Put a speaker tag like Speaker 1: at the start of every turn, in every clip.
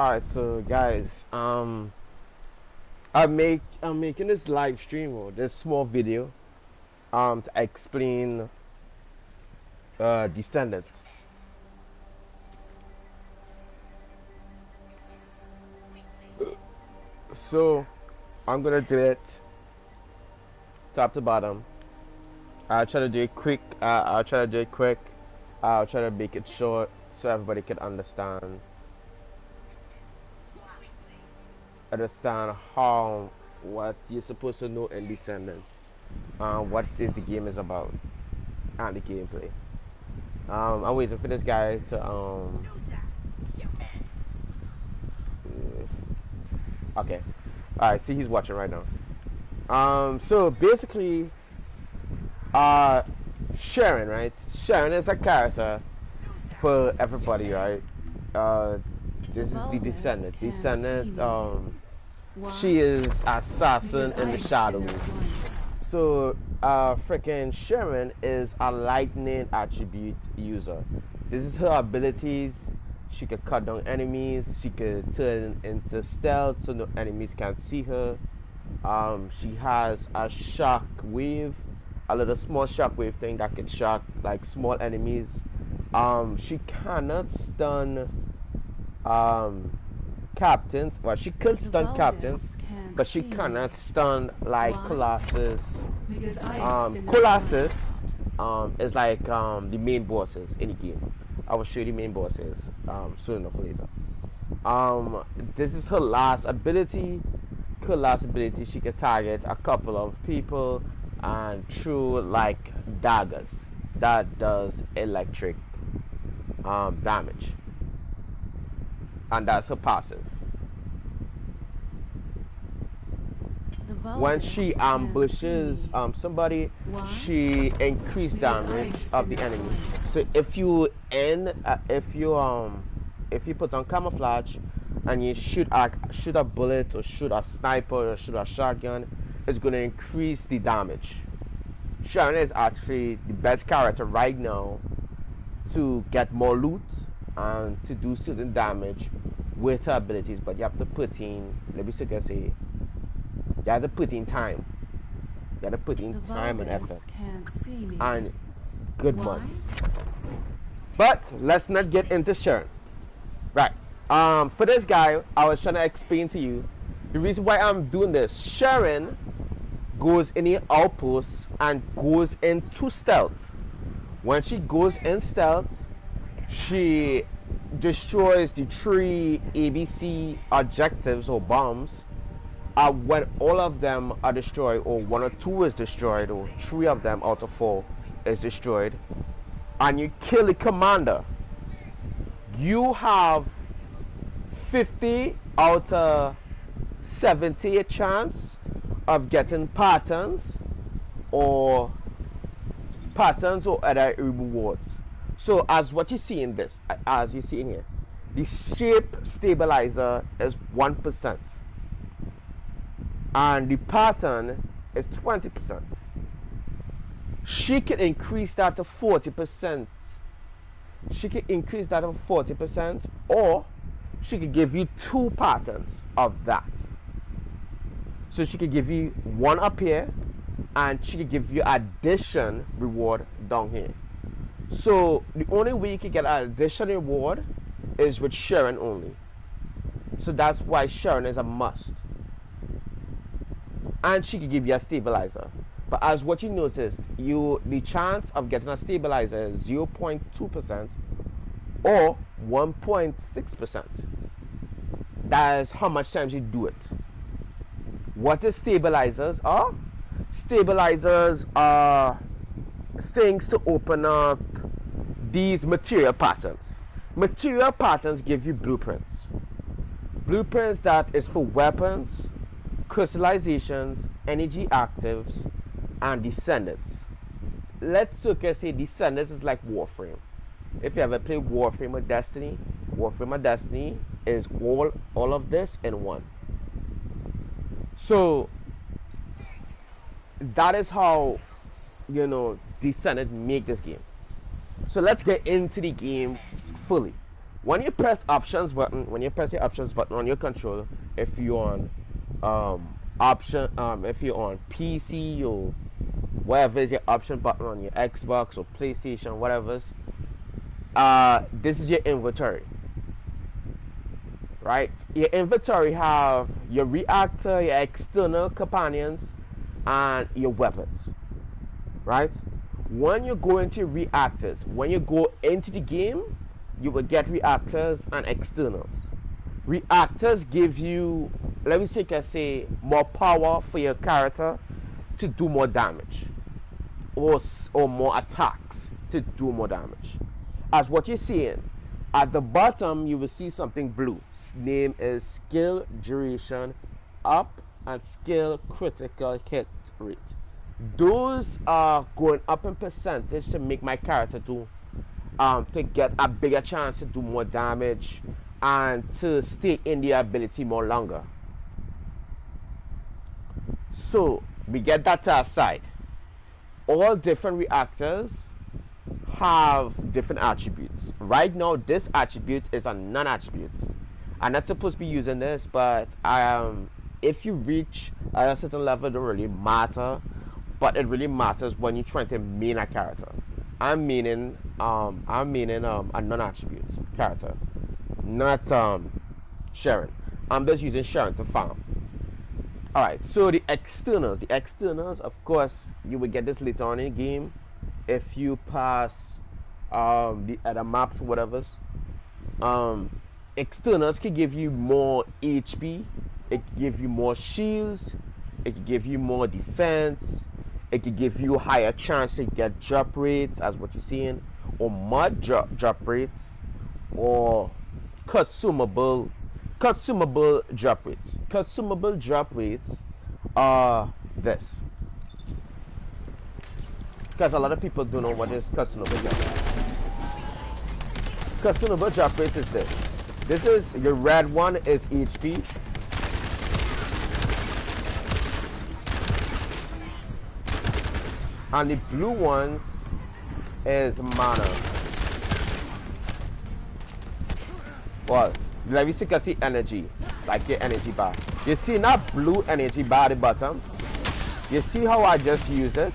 Speaker 1: Alright, so guys, I'm making this live stream or this small video to explain Descendants. So I'm gonna do it top to bottom. I'll try to do it quick. I'll try to do it quick. I'll try to make it short so everybody can understand how what you're supposed to know in Descendants, what is the game is about, and the gameplay. I'm waiting for this guy to okay. Alright, see he's watching right now. So basically Sharon, right? Sharon is a character for everybody, right? This is the Descendant. She is assassin in the shadows. So freaking Sharon is a lightning attribute user. This is her abilities. She could cut down enemies. She could turn into stealth so no enemies can see her. She has a shock wave, a little small shock wave thing that can shock like small enemies. She cannot stun captains. Well, she could stun captains, but she cannot stun like Colossus. Colossus is like the main bosses in the game. I will show you the main bosses soon enough later. This is her last ability. Her last ability, she can target a couple of people and throw like daggers that does electric damage, and that's her passive. When she ambushes somebody, she increases damage of the enemy. So if you put on camouflage and you shoot a bullet or shoot a sniper or shoot a shotgun, it's going to increase the damage. Sharon is actually the best character right now to get more loot and to do certain damage with her abilities, but you have to put in, let me say, you have to put in time. You have to put in time and effort and good months. But let's not get into Sharon. Right. For this guy, I was trying to explain to you the reason why I'm doing this. Sharon goes in the outpost and goes into stealth. When she goes in stealth, she destroys the 3 ABC objectives or bombs. When all of them are destroyed, or 1 or 2 is destroyed, or 3 of them out of 4 is destroyed, and you kill the commander, you have 50 out of 70 a chance of getting patterns or other rewards. So as what you see in this, as you see in here, the shape stabilizer is 1%. And the pattern is 20%. She can increase that to 40%. She can increase that to 40%, or she could give you 2 patterns of that. So she could give you 1 up here, and she could give you addition reward down here. So the only way you can get an addition reward is with Sharon only. So that's why Sharon is a must. And she could give you a stabilizer. But as what you noticed, the chance of getting a stabilizer is 0.2% or 1.6%. That is how much times you do it. What is stabilizers are? Stabilizers are things to open up these material patterns. Material patterns give you blueprints. Blueprints that is for weapons, crystallizations, energy actives, and Descendants. Let's say Descendants is like Warframe. If you ever play Warframe or Destiny is all of this in one. So that is how Descendants make this game. So let's get into the game fully. When you press options button, when you press the options button on your controller, if you're on if you're on PC or whatever is your option button on your Xbox or PlayStation, whatever, this is your inventory, right? Your inventory have your reactor, your external companions, and your weapons, right? When you go into reactors, when you go into the game, you will get reactors and externals. Reactors give you, let me say, more power for your character to do more damage, or more attacks to do more damage. As what you're seeing at the bottom, you will see something blue. Its name is skill duration up and skill critical hit rate. Those are going up in percentage to make my character do to get a bigger chance to do more damage and to stay in the ability more longer. So we get that to our side. All different reactors have different attributes. Right now, this attribute is a non-attribute. I'm not supposed to be using this, but if you reach a certain level, it don't really matter. But it really matters when you're trying to main a character. I'm meaning a non-attribute character, not Sharon. I'm just using Sharon to farm. Alright, so the externals, of course, you will get this later on in the game if you pass the other maps or whatever. Externals can give you more HP, it can give you more shields, it can give you more defense, it can give you a higher chance to get drop rates, as what you're seeing, or mod drop rates, or consumable drop rates. Consumable drop rates are this, because a lot of people don't know what is consumable drop rates. Consumable drop rates is this. This is your red one is HP. And the blue ones is mana. Well, let me see, can see energy, like your energy bar. You see that blue energy bar at the bottom? You see how I just used it?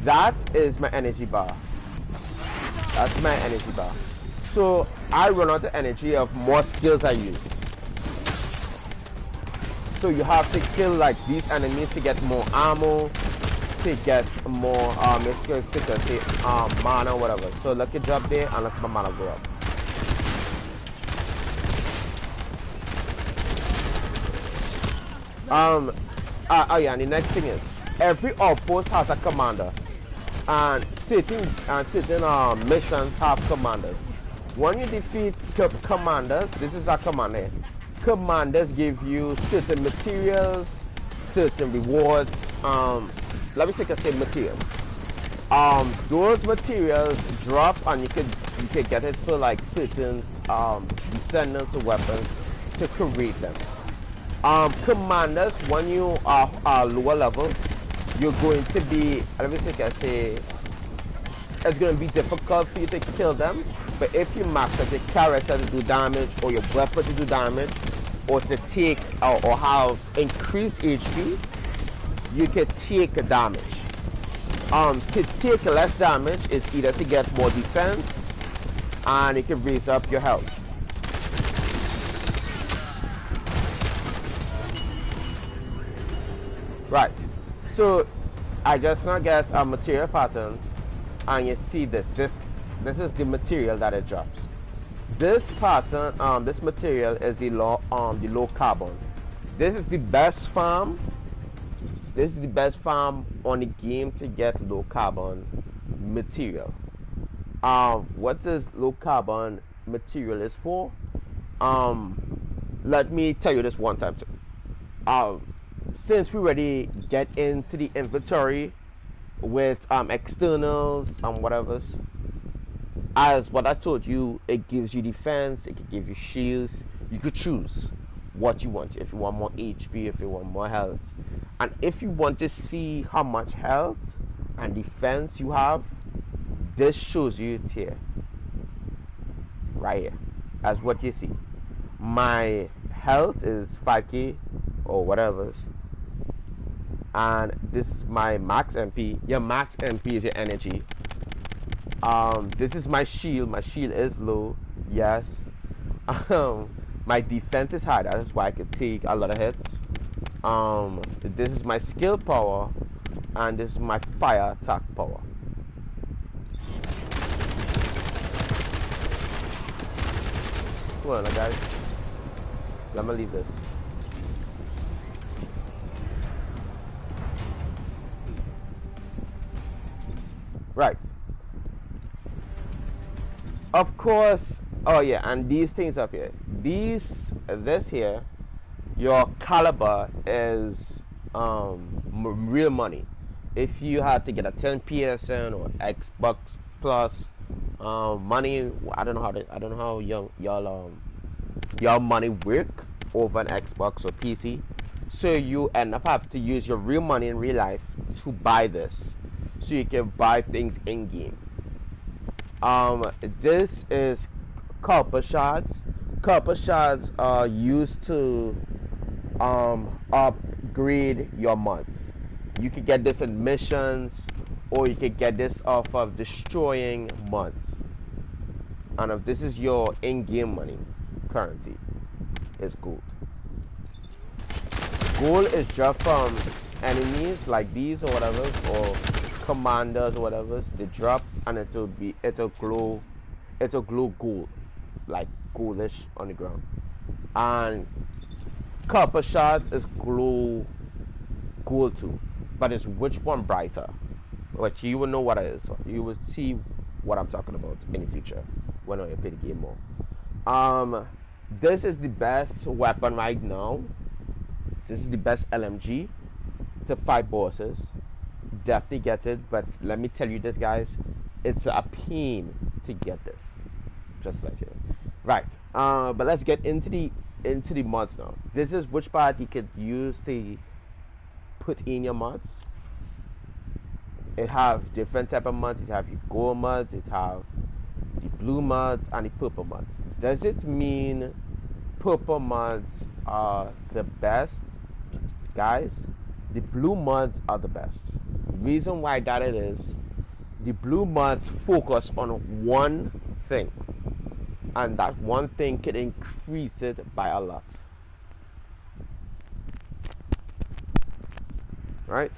Speaker 1: That is my energy bar. That's my energy bar. So I run out of energy of more skills I use. So you have to kill like these enemies to get more ammo, to get more mana, whatever. So lucky drop there and let my mana go up. Oh yeah, and the next thing is every outpost has a commander, and certain missions have commanders. When you defeat commanders, this is a commander. Commanders give you certain materials, certain rewards. Let me say materials. Those materials drop, and you can get it for like certain descendants or weapons to create them. Commanders, when you are lower level, you're going to be, let me say, it's going to be difficult for you to kill them. But if you master your character to do damage, or your weapon to do damage, or to take or have increased HP, you can take damage. To take less damage is either to get more defense, and it can raise up your health. Right. So I just now get a material pattern, and you see this. This is the material that it drops. This pattern, this material is the low carbon. This is the best farm. This is the best farm on the game to get low carbon material. What this low carbon material is for? Let me tell you this one time too. Since we already get into the inventory with externals and whatever, as what I told you, it gives you defense, it can give you shields. You could choose what you want. If you want more HP, if you want more health, and if you want to see how much health and defense you have, this shows you it here. right here, as what you see. My health is 5k or whatever, and this is my max MP. Your max MP is your energy. This is my shield. My shield is low, yes. My defense is high. That is why I could take a lot of hits. This is my skill power, and this is my fire attack power. Hold on, guys. Let me leave this. Right. Of course. Oh yeah, and these things up here. This here, your caliber is real money. If you had to get a 10 PSN or Xbox Plus money, I don't know how your money work over an Xbox or PC. So you end up having to use your real money in real life to buy this, so you can buy things in game. This is copper shards. Copper shards are used to upgrade your mods. You can get this in missions, or you can get this off of destroying mods. And if this is your in-game money currency, it's gold. Gold is just from enemies like these or whatever, or commanders or whatever. They drop and it'll glow gold, like goldish on the ground. And copper shards is glow gold too, but it's which one brighter, which you will know what it is. You will see what I'm talking about in the future when I play the game more. This is the best weapon right now. This is the best LMG to fight bosses. Definitely get it, but let me tell you this, guys, it's a pain to get this, just like here. Right. But let's get into the mods now. This is which part you could use to put in your mods. It have different type of mods. It have your gold mods, it have the blue mods, and the purple mods. Does it mean purple mods are the best? Guys, the blue mods are the best. The reason why I got it is the blue mods focus on one thing, and that one thing can increase it by a lot. Right?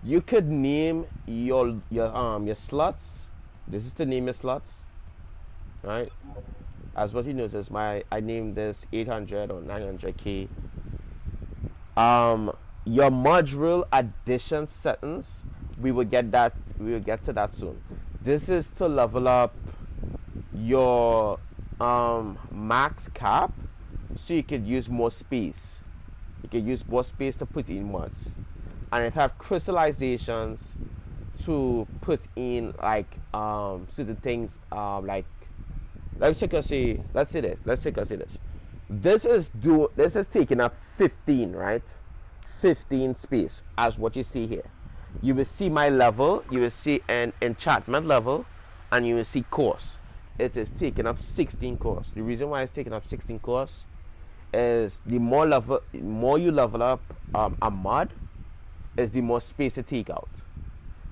Speaker 1: You could name your slots. This is to name your slots, right? As what you notice, I named this 800 or 900k. Your module addition settings, we will get to that soon. This is to level up your max cap, so you could use more space. You can use more space to put in mods, and it have crystallizations to put in like certain things, like let's take a see this. This is taking up 15, right? 15 space, as what you see here. You will see my level, you will see an enchantment level, and you will see course. It is taking up 16 course. The reason why it's taking up 16 course is the more you level up a mod, is the more space it take out.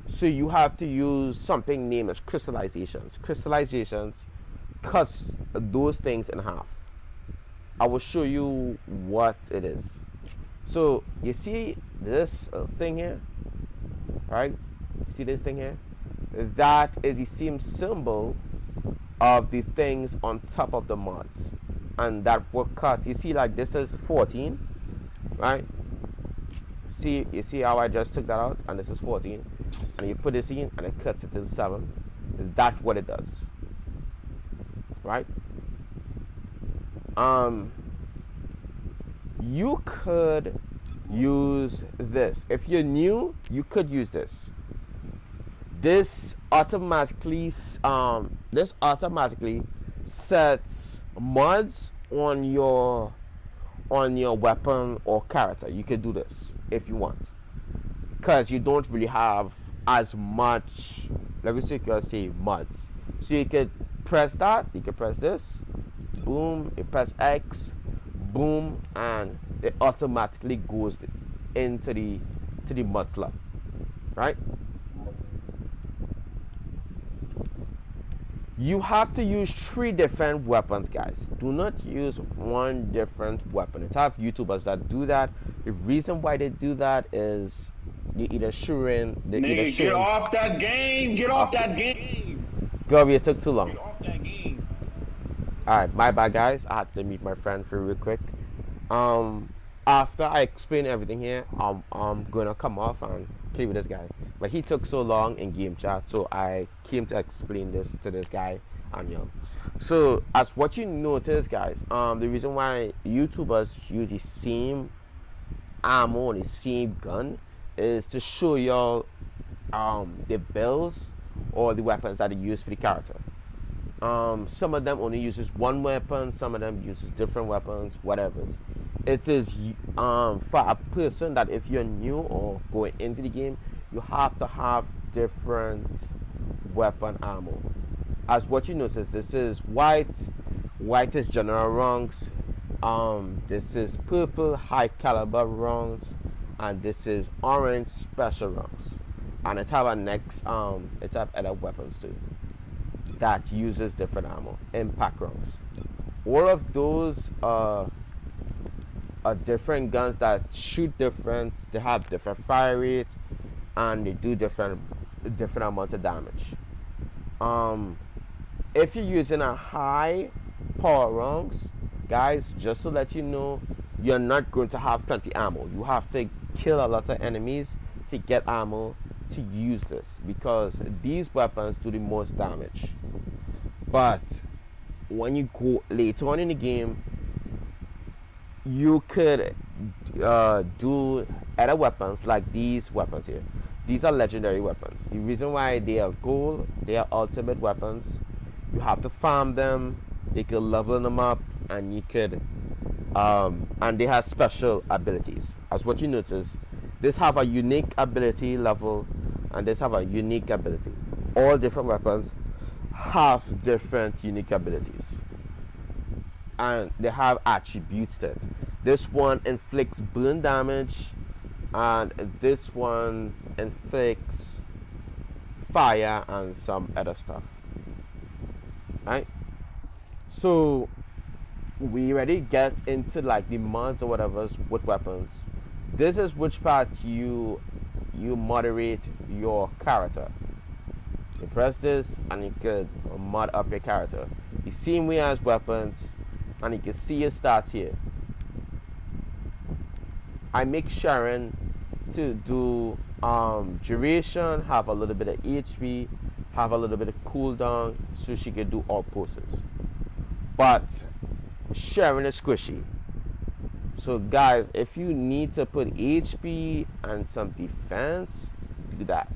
Speaker 1: So you have to use something named as crystallizations. Crystallizations cuts those things in half. I will show you what it is. So you see this thing here, right? See this thing here? That is the same symbol of the things on top of the mods, and that will cut. You see, like this is 14, right? You see how I just took that out, and this is 14, and you put this in and it cuts it to 7. That's what it does, right? You could use this. If you're new, you could use this. This automatically sets mods on your weapon or character. You could do this if you want, because you don't really have as much let me see, you say mods. So you could press that, you can press this, boom, you press X, boom, and it automatically goes into the mod slot, right? You have to use 3 different weapons, guys. Do not use one different weapon. It have YouTubers that do that. The reason why they do that is they either shooting,
Speaker 2: Nigga, get off that game. Get off
Speaker 1: Okay,
Speaker 2: that game.
Speaker 1: Glory, it took too long.
Speaker 2: Get off that game.
Speaker 1: Alright, my bad, guys. I had to meet my friend for real quick. Um, After I explain everything here, I'm gonna come off and play with this guy. But he took so long in game chat, so I came to explain this to this guy and young. So as what you notice, guys, the reason why YouTubers use the same ammo and the same gun is to show y'all the builds or the weapons that they use for the character. Some of them only uses one weapon, some of them uses different weapons, whatever. It is for a person that if you're new or going into the game, you have to have different weapon ammo. As what you notice, this is white, white is general rounds, this is purple high caliber rounds, and this is orange special rounds. And it have a next it have other weapons too that uses different ammo, impact rounds. All of those are different guns that shoot different, they have different fire rates, and they do different amount of damage. If you're using a high power rounds, guys, just to let you know, you're not going to have plenty ammo. You have to kill a lot of enemies to get ammo to use this, because these weapons do the most damage. But when you go later on in the game, you could do other weapons like these weapons here. These are legendary weapons. The reason why they are gold, they are ultimate weapons. You have to farm them, they could level them up, and you could and they have special abilities. As what you notice, this have a unique ability level, and this have a unique ability. All different weapons have different unique abilities, and they have attributes to it. This one inflicts burn damage, and this one inflicts fire and some other stuff. Right? So we already get into like the mods or whatever with weapons. This is which part you moderate your character. You press this and you could mod up your character the same way as weapons, and you can see your stats here. I make Sharon to do duration, have a little bit of HP, have a little bit of cooldown, so she can do all poses. But Sharon is squishy. So guys, if you need to put HP and some defense, do that.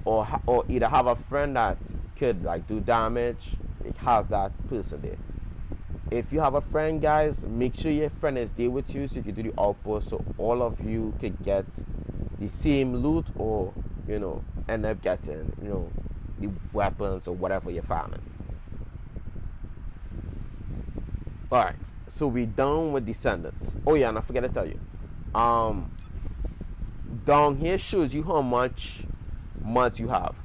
Speaker 1: Or either have a friend that could like do damage, have that person there. If you have a friend, guys, make sure your friend is there with you so you can do the outpost, so all of you can get the same loot, or end up getting the weapons or whatever you're farming. Alright, so we're done with Descendants. Oh yeah, and I forgot to tell you, down here shows you how much mods you have.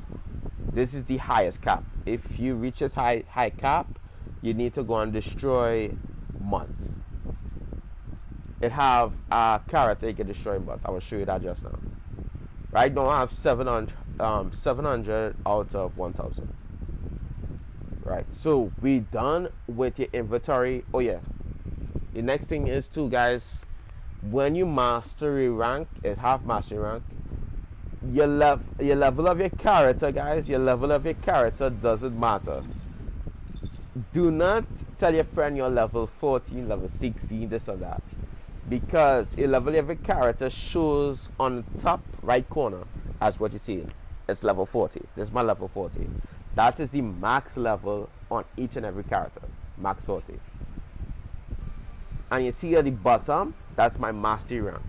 Speaker 1: This is the highest cap. If you reach this high cap, you need to go and destroy mods. It have a character you can destroy mods. I will show you that just now. Right now I have 700 out of 1000. Right, so we done with your inventory. Oh yeah, the next thing is too, guys, when you mastery rank, it have mastery rank, your level of your character, guys, your level of your character doesn't matter. Do not tell your friend you're level 14, level 16, this or that, because your level of your character shows on the top right corner as what you see. It's level 40. This is my level 40. That is the max level on each and every character, max 40. And you see at the bottom, that's my mastery rank.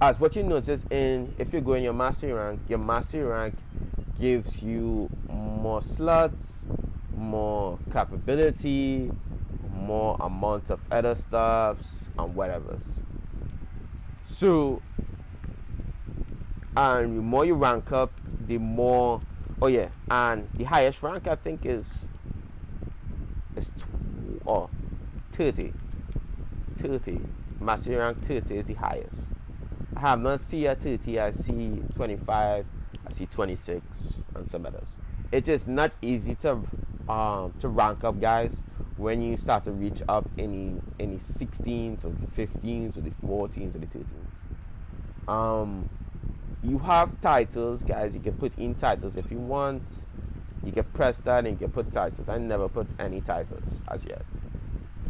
Speaker 1: as what you notice in, if you go in your mastery rank, your mastery rank gives you more slots, more capability, more amount of other stuffs and whatever. So, and the more you rank up, the more, oh yeah, and the highest rank I think is oh, 30. 30. Mastery rank 30 is the highest. I have not seen a 30, I see 25, I see 26 and some others. It is not easy to rank up, guys, when you start to reach up any 16s or the 15s or the 14s or the 13s. You have titles, guys. You can put in titles if you want. You can press that and you can put titles. I never put any titles as yet.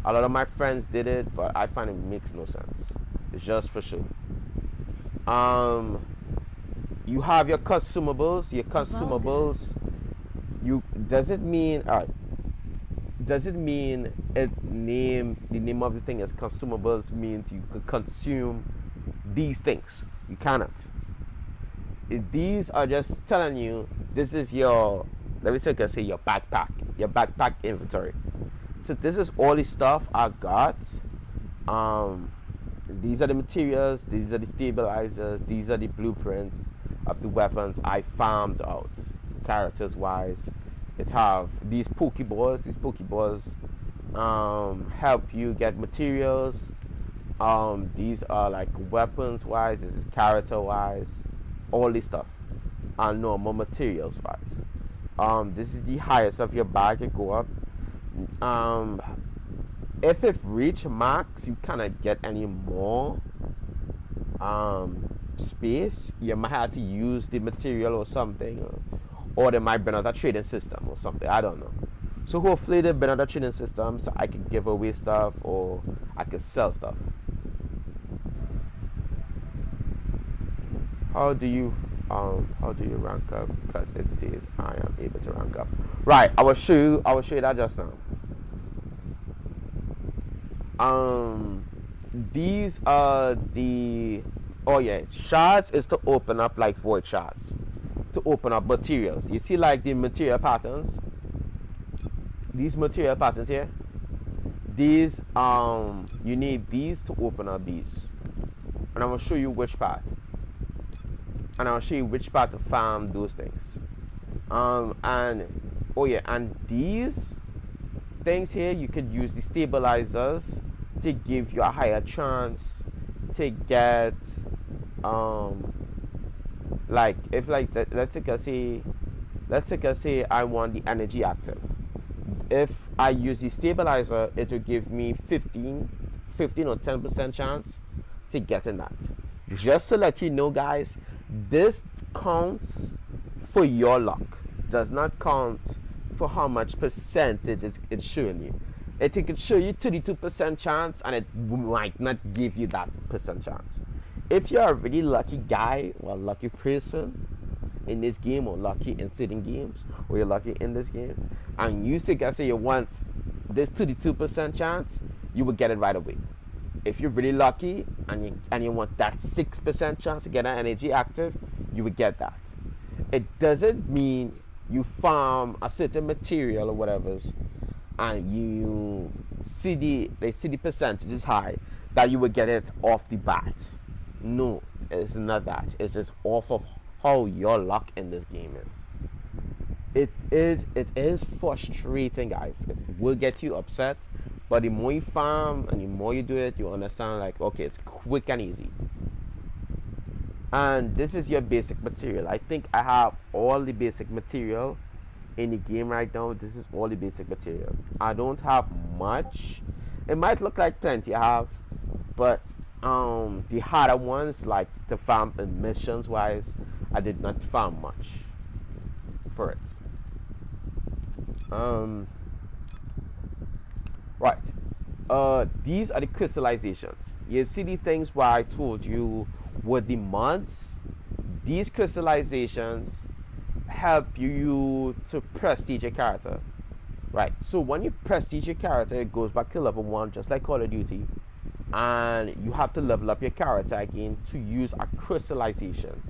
Speaker 1: A lot of my friends did it, but I find it makes no sense. It's just for sure. You have your consumables. Your consumables. You does it mean does it mean the name of the thing as consumables means you could consume these things? You cannot. These are just telling you this is your, let me say your backpack inventory. So this is all the stuff I got. These are the materials, these are the stabilizers, these are the blueprints of the weapons I farmed out characters wise. It have these pokeballs. These pokeballs help you get materials. These are like weapons wise, this is character wise, all this stuff, and normal materials wise. This is the highest of your bag. You go up. If it reach max, you cannot get any more space. You might have to use the material or something, or they might bring out a trading system or something. I don't know. So hopefully they bring out a trading system so I can give away stuff or I can sell stuff. How do you rank up? Because it says I am able to rank up. Right, I will show you that just now. These are the, oh yeah, shards is to open up like void shards, to open up materials. You see like the material patterns, these material patterns here, these you need these to open up these, and I will show you which part, and I'll show you which part to farm those things. And oh yeah, and these things here you could use the stabilizers to give you a higher chance to get like if like let's take us say I want the energy active. If I use the stabilizer, it will give me 15 or 10% chance to getting that. Just to let you know, guys, this counts for your luck, does not count for how much percentage it's showing you. It could show you 32% chance and it might not give you that percent chance. If you're a really lucky guy or lucky person in this game, or lucky in certain games, or you're lucky in this game, and you think I say you want this 32% chance, you will get it right away. If you're really lucky and you want that 6% chance to get an energy active, you will get that. It doesn't mean you farm a certain material or whatever, and you see the percentage is high, that you will get it off the bat. No, it's not that. It's just off of how your luck in this game is. It is frustrating, guys. It will get you upset, but the more you farm and the more you do it, you understand like, okay, it's quick and easy. And this is your basic material. I think I have all the basic material in the game right now. This is all the basic material. I don't have much. It might look like plenty I have, but the harder ones, like the farm and missions wise, I did not farm much for it. Right. These are the crystallizations. You see the things where I told you with the mods. These crystallizations help you to prestige your character. Right. So when you prestige your character, it goes back to level 1, just like Call of Duty. and you have to level up your character again to use a crystallization,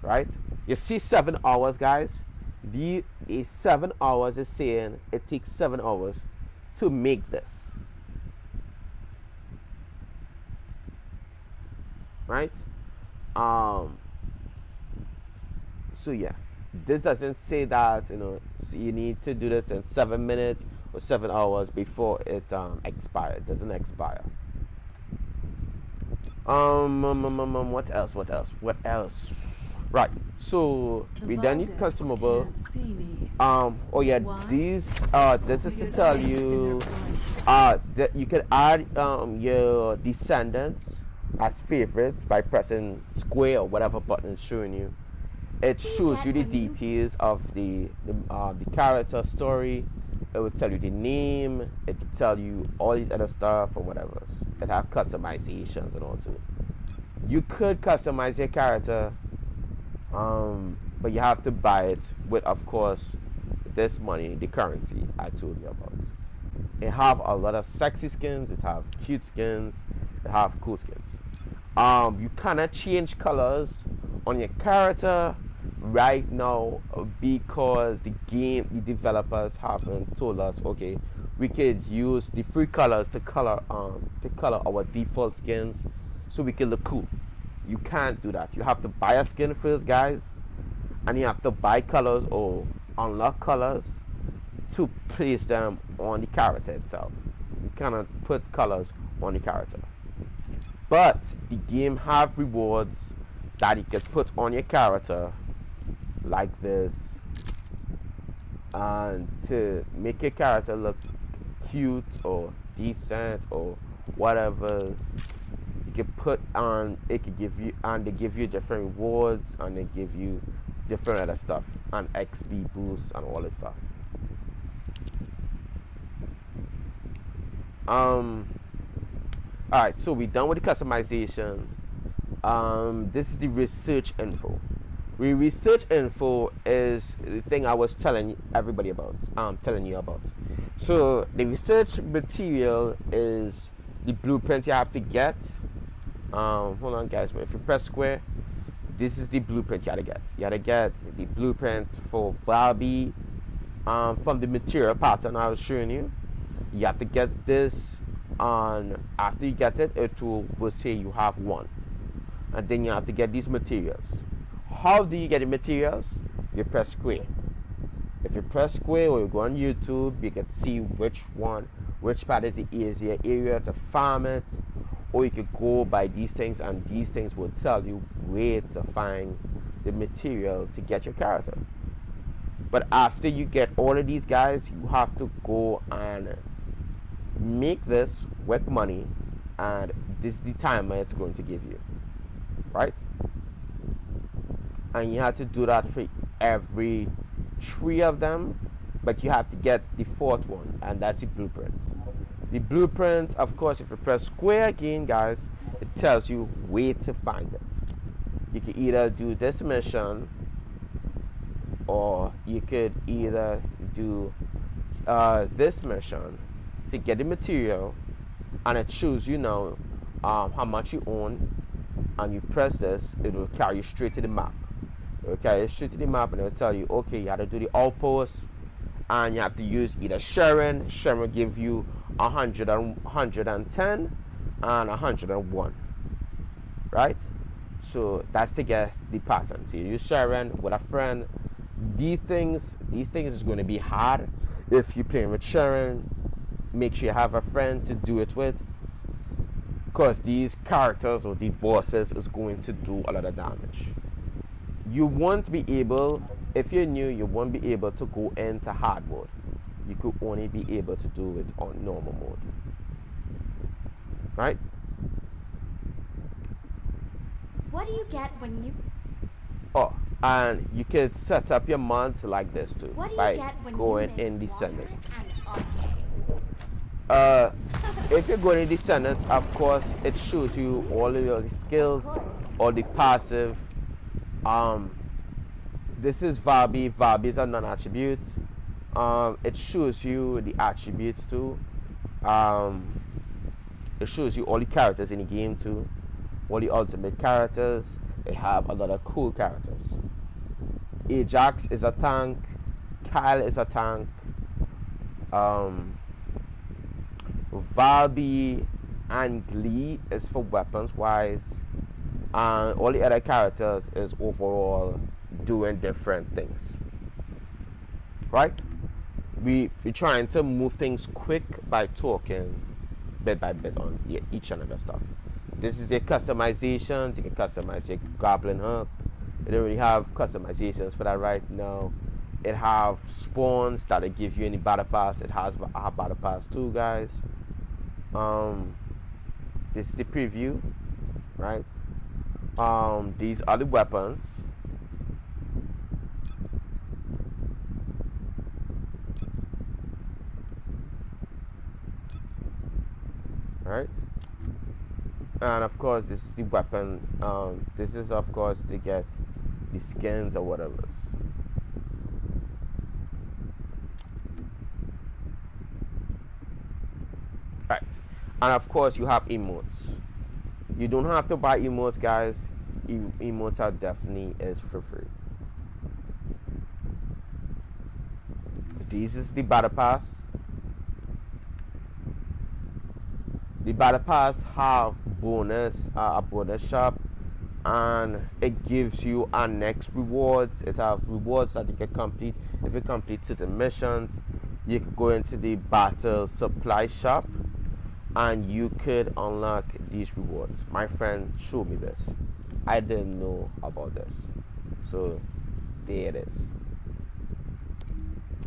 Speaker 1: right? You see 7 hours, guys. The 7 hours is saying it takes 7 hours to make this, right? um so yeah, this doesn't say that you need to do this in 7 minutes or 7 hours before it expires. It doesn't expire. What else? Right, so we then need consumable. Oh yeah, these this is to tell you that you can add your descendants as favorites by pressing square or whatever button is showing you. It shows you the details of the character story. It will tell you the name. It will tell you all these other stuff or whatever. It have customizations and all too. You could customize your character, but you have to buy it with, of course, this money, the currency I told you about. It have a lot of sexy skins. It have cute skins. It have cool skins. You cannot change colors on your character right now because the developers haven't told us, okay, we could use the free colors to color our default skins so we can look cool. You can't do that. You have to buy a skin first, guys, and you have to buy colors or unlock colors to place them on the character itself. You cannot put colors on the character. But the game have rewards that you can put on your character like this, and to make your character look cute or decent or whatever, you can put on. It could give you, and they give you different rewards, and they give you different other stuff and XP boosts and all this stuff. Alright, so we're done with the customization. This is the research info. Research info is the thing I was telling everybody about. Telling you about. So the research material is the blueprint you have to get. Hold on, guys. If you press square, this is the blueprint you gotta get. You gotta get the blueprint for Valby from the material pattern I was showing you. You have to get this. After you get it, it will say you have one, and then you have to get these materials. How do you get the materials? You press square. If you press square or you go on YouTube, you can see which part is the easier area to farm it, or you could go by these things, and these things will tell you where to find the material to get your character. But after you get all of these guys, you have to go and make this with money, and this is the timer it's going to give you, right? And you have to do that for every 3 of them, but you have to get the 4th one, and that's the blueprint. The blueprint, of course, if you press square again, guys, it tells you where to find it. You can either do this mission, or you could either do this mission to get the material, and it shows you now how much you own, and you press this, it will carry you straight to the map. It will carry you straight to the map, and it will tell you, okay, you have to do the outpost, and you have to use either Sharon. Sharon will give you 110 and 101, right? So that's to get the pattern. So you use Sharon with a friend. These things is going to be hard if you're playing with Sharon. Make sure you have a friend to do it with, because these characters or the bosses is going to do a lot of damage. You won't be able, if you're new, you won't be able to go into hard mode. You could only be able to do it on normal mode, right?
Speaker 3: What do you get when you...
Speaker 1: Oh, and you could set up your mods like this too, by going in Descendants. If you're going in Descendants, of course, it shows you all of your skills, all the passive. This is Valby. Valby is a non-attribute. It shows you the attributes too. It shows you all the characters in the game too, all the ultimate characters. They have a lot of cool characters. Ajax is a tank, Kyle is a tank, Valby and Glee is for weapons wise, and all the other characters is overall doing different things. Right? We're trying to move things quick by talking bit by bit on each and other stuff. This is your customizations. You can customize your Goblin Hook. It don't really have customizations for that right now. It have spawns that'll give you any battle pass. It has a battle pass too, guys. This is the preview, right? These are the weapons. Right? And of course this is the weapon. This is of course to get the skins or whatever. Right. And of course you have emotes. You don't have to buy emotes, guys. Emotes are definitely is for free. This is the battle pass. The battle pass have a bonus shop, and it gives you our next rewards. It have rewards that you can complete. If you complete certain missions, you could go into the battle supply shop and you could unlock these rewards. My friend showed me this. I didn't know about this, so there it is.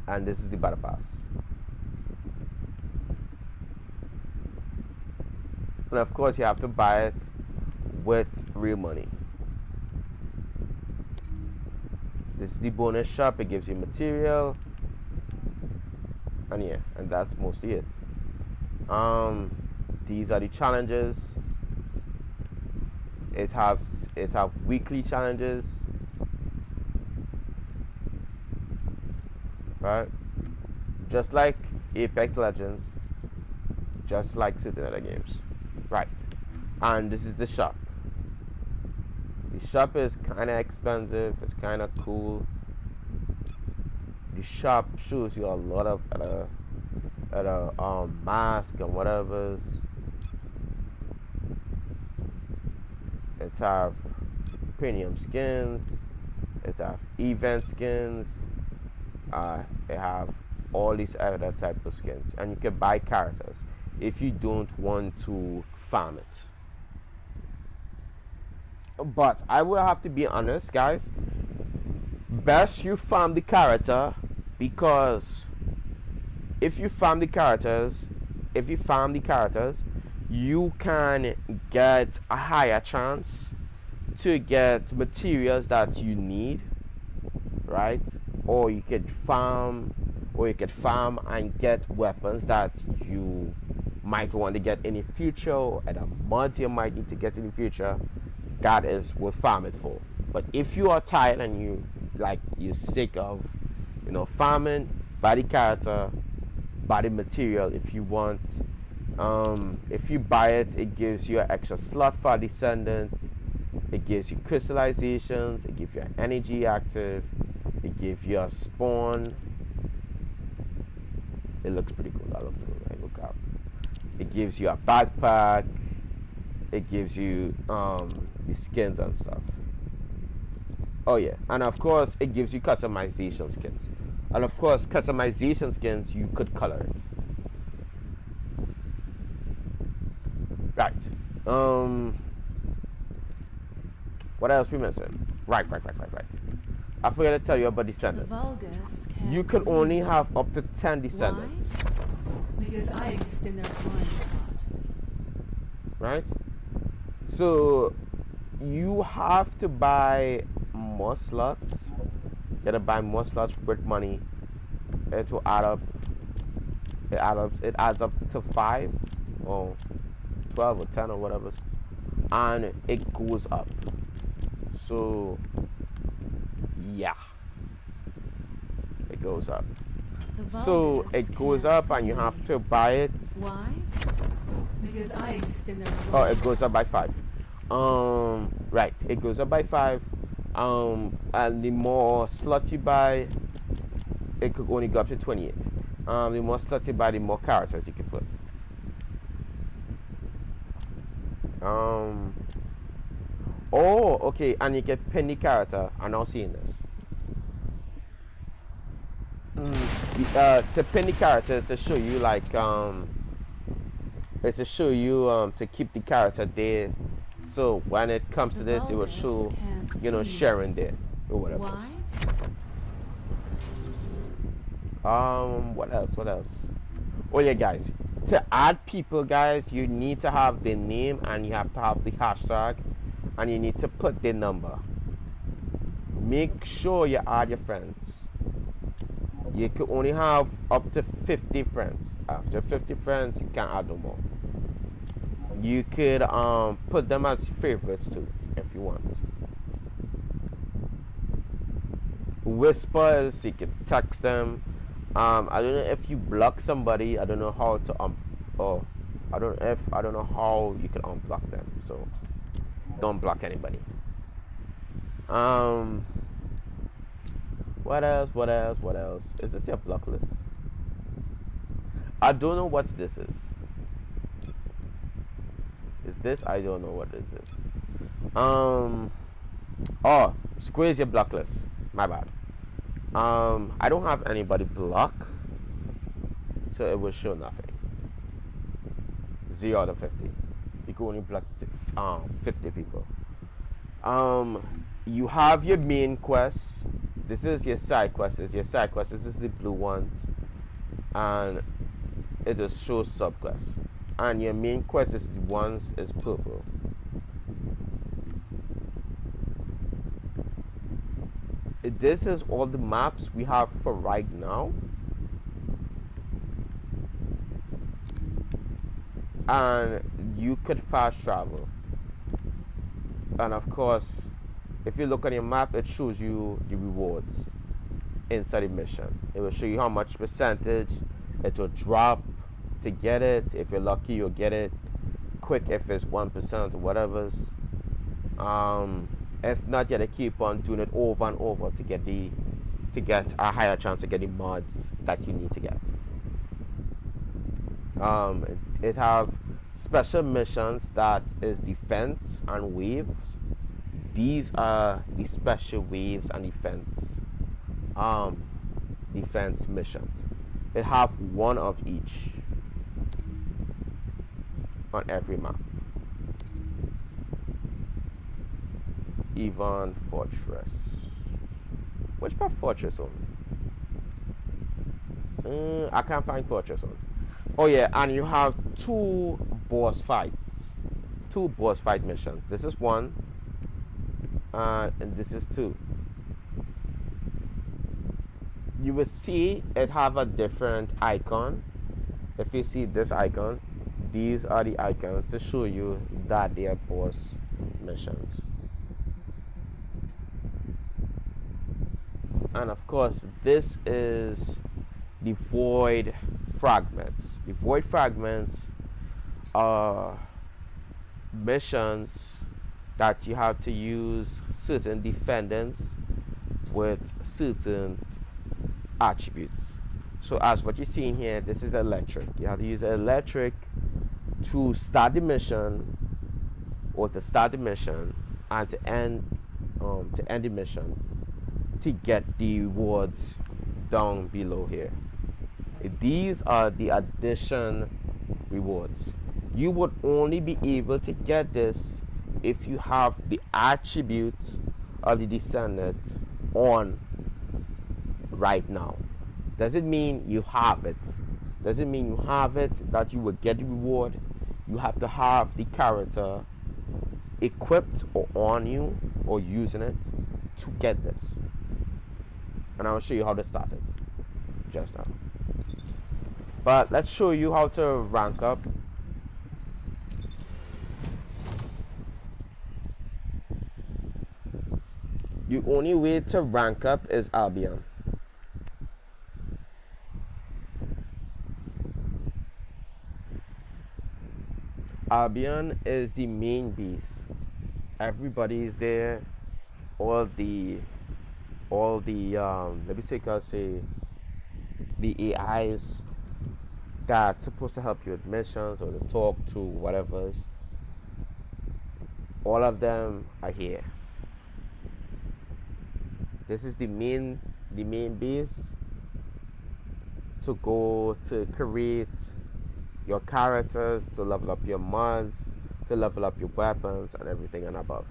Speaker 1: And this is the battle pass. And of course you have to buy it with real money. This is the bonus shop. It gives you material, and yeah, and that's mostly it. These are the challenges. It have weekly challenges, right? Just like Apex Legends, just like certain other games. Right, and this is the shop. The shop is kind of expensive. It's kind of cool. The shop shows you a lot of masks and whatever. It have premium skins. It have event skins. It have all these other type of skins, and you can buy characters if you don't want to farm it. But I will have to be honest, guys. Best you farm the character, because if you farm the characters, you can get a higher chance to get materials that you need, right? Or you could farm and get weapons that you might want to get in the future, and a mod you might need to get in the future. That is what farm it for. But if you are tired and you're sick of farming, buy the character, buy the material if you want. If you buy it, it gives you an extra slot for Descendants. It gives you crystallizations. It gives you an energy active. It gives you a spawn. It looks pretty cool. That looks cool. Right? Look out. It gives you a backpack. It gives you the skins and stuff. Oh yeah, and of course it gives you customization skins. And of course, customization skins, you could color it. Right. What else we missing? Right. I forgot to tell you about Descendants. You could only have up to 10 Descendants.
Speaker 4: Why? Because I extend their blind spot.
Speaker 1: Right? So you have to buy more slots. You gotta buy more slots with money. It will add up. It adds up to 5 or 12 or 10 or whatever, and it goes up. So yeah, it goes up. So it goes up, and you have to buy it.
Speaker 4: Why? Because I extend their
Speaker 1: Oh,
Speaker 4: blind
Speaker 1: it goes up by 5. Right, it goes up by 5. And the more slots you buy, it could only go up to 28. The more slots you buy, the more characters you can flip. Oh, okay, and you get penny character. I'm now seeing this. To penny characters to show you like it's to show you to keep the character there. So when it comes to this, it will show sharing there or whatever.
Speaker 4: Why?
Speaker 1: What else? What else? Oh yeah, guys. To add people, guys, you need to have their name and you have to have the hashtag, and you need to put their number. Make sure you add your friends. You can only have up to 50 friends. After 50 friends, you can't add no more. You could put them as favorites too, if you want. Whispers, you can text them. I don't know if you block somebody. I don't know how to I don't know how you can unblock them. So don't block anybody. What else? What else? What else? Is this your block list? I don't know what this is. Is this? I don't know what this is. Oh, squeeze your block list. My bad. I don't have anybody block, so it will show nothing. 0 out of 50. You can only block 50 people. You have your main quest. This is your side quest. This is the blue ones, and it just shows sub quests. And your main quest is the ones is purple. This is all the maps we have for right now. And you could fast travel. And of course, if you look on your map, it shows you the rewards inside the mission. It will show you how much percentage it will drop to get it. If you're lucky, you'll get it quick if it's 1% or whatever. If not, you have to keep on doing it over and over to get a higher chance to get the mods that you need to get. It have special missions that is defense and waves. These are the special waves and defense missions. It have one of each on every map. Even Fortress. Which part Fortress on? I can't find Fortress on. Oh yeah, and you have 2 boss fights. 2 boss fight missions. This is 1. And this is 2. You will see it have a different icon. If you see this icon, these are the icons to show you that they are boss missions. And of course, this is the void fragments. The void fragments are missions that you have to use certain defendants with certain attributes. So as what you're seeing here, this is electric. You have to use electric to start the mission, or to start the mission, and to end the mission, to get the rewards down below here. These are the addition rewards. You would only be able to get this if you have the attribute of the Descendant on right now. Doesn't mean you have it. Doesn't mean you have it that you will get the reward. You have to have the character equipped or on you or using it to get this. And I'll show you how to start it just now. But let's show you how to rank up. The only way to rank up is Albion. Albion is the main base. Everybody is there. All the let me say, I'll say the AIs that's supposed to help you with missions or to talk to whatever's. All of them are here. This is the main base to go to create your characters, to level up your mods, to level up your weapons and everything and above.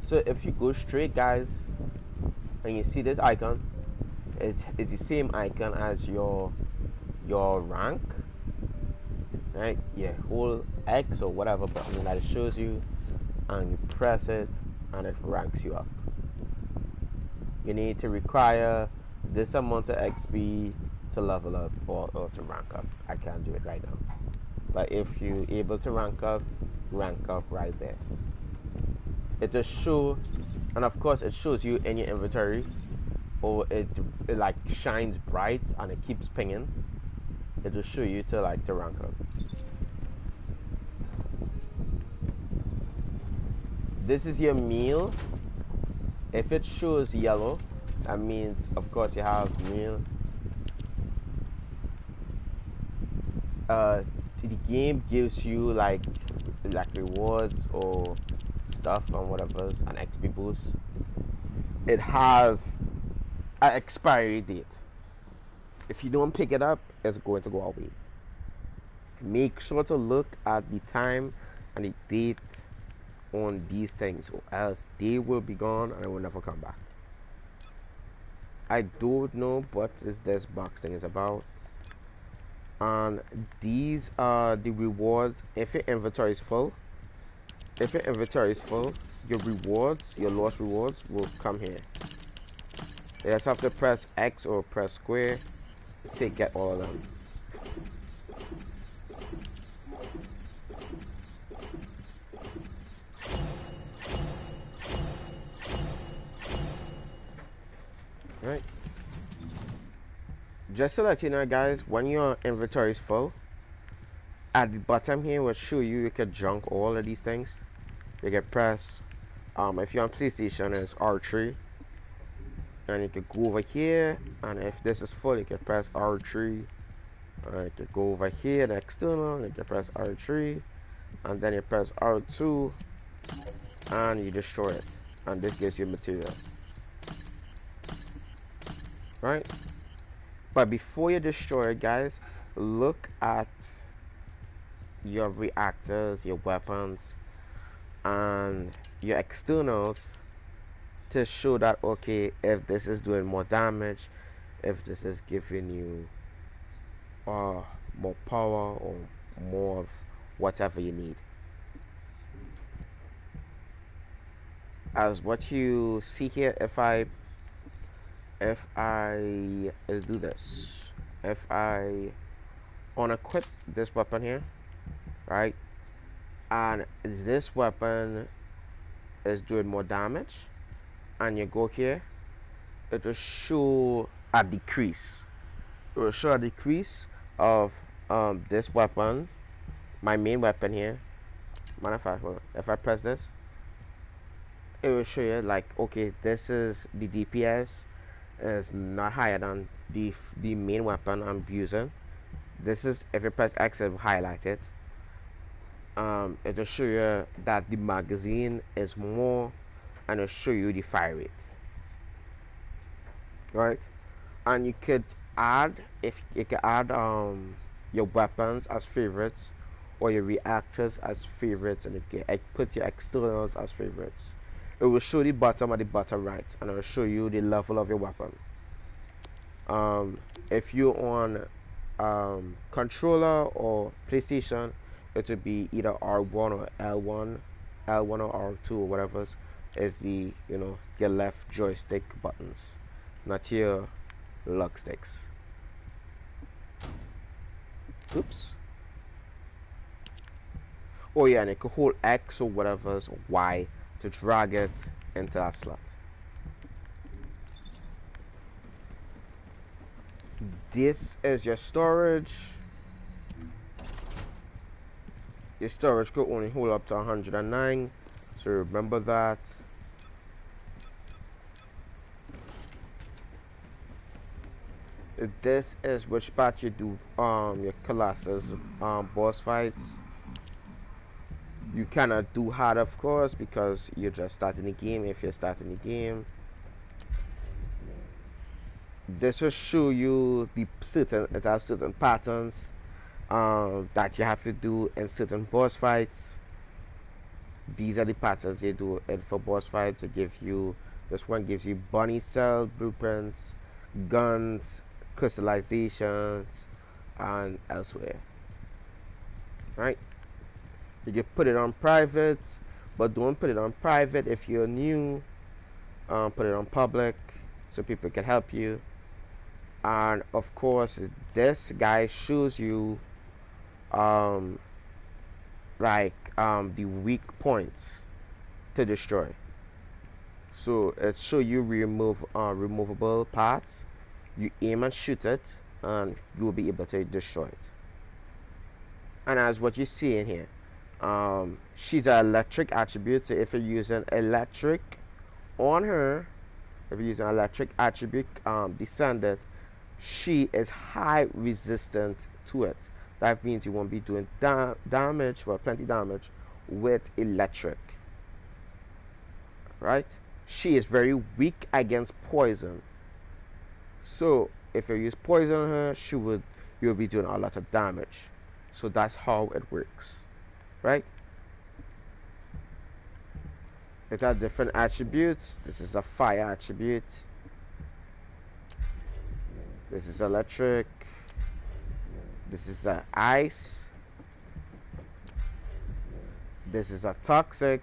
Speaker 1: So if you go straight, guys, and you see this icon, it is the same icon as your rank, right? Yeah, hold X or whatever button that it shows you, and you press it, and it ranks you up. You need to require this amount of XP to level up or to rank up. I can't do it right now, but if you're able to rank up right there. It just show, and of course it shows you in your inventory, or it like shines bright and it keeps pinging. It will show you to rank up. This is your meal. If it shows yellow, that means of course you have meal. The game gives you like rewards or stuff and whatever, an XP boost. It has an expiry date. If you don't pick it up, it's going to go away. Make sure to look at the time and the date on these things, or else they will be gone and I will never come back. I don't know what this box thing is about. And these are the rewards. If your inventory is full, your rewards, your lost rewards will come here. You just have to press X or press square to get all of them. Right. Just to let you know, guys, when your inventory is full, at the bottom here will show you can junk all of these things. You can press, if you're on PlayStation, it's R3, and you can go over here, and if this is full, you can press R3, and you can go over here, the external, you can press R3, and then you press R2, and you destroy it, and this gives you material, right? But before you destroy it, guys, look at your reactors, your weapons, and your externals to show that, okay, if this is doing more damage, if this is giving you more power or more of whatever you need. As what you see here, if I let's do this, if I unequip this weapon here, right, and this weapon is doing more damage, and you go here, it will show a decrease. It will show a decrease of this weapon, my main weapon here. Matter of fact, if I press this, it will show you like, okay, this is the DPS is not higher than the main weapon I'm using. This is, if you press X, it will highlight it. It will show you that the magazine is more, and it'll show you the fire rate, right? And you could add, if you can add your weapons as favorites, or your reactors as favorites, and you can put your externals as favorites. It will show the bottom at the bottom right, and it will show you the level of your weapon. If you're on controller or PlayStation, it will be either R1 or L1 or R2 or whatever. is the, your left joystick buttons, not your lug sticks. Oops. Oh yeah, and you can hold X or whatever's Y to drag it into that slot. This is your storage. Your storage could only hold up to 109, so remember that. This is which part you do your Colossus boss fights. You cannot do hard, of course, because you're just starting the game. If you're starting the game, this will show you the it has certain patterns that you have to do in certain boss fights. These are the patterns they do it for boss fights. It gives you, this one gives you bunny cell blueprints, guns, crystallizations, and elsewhere. Right? You can put it on private, but don't put it on private if you're new. Put it on public so people can help you. And of course, this guy shows you the weak points to destroy. So it show you removable parts. You aim and shoot it, and you will be able to destroy it. And as what you see in here, she's an electric attribute. So if you're using electric on her, if you're using electric attribute, Descendant, she is high resistant to it. That means you won't be doing damage, well, plenty damage with electric. Right? She is very weak against poison. So if you use poison on her, you'll be doing a lot of damage. So that's how it works. Right? It has different attributes. This is a fire attribute. This is electric. This is a ice. This is a toxic.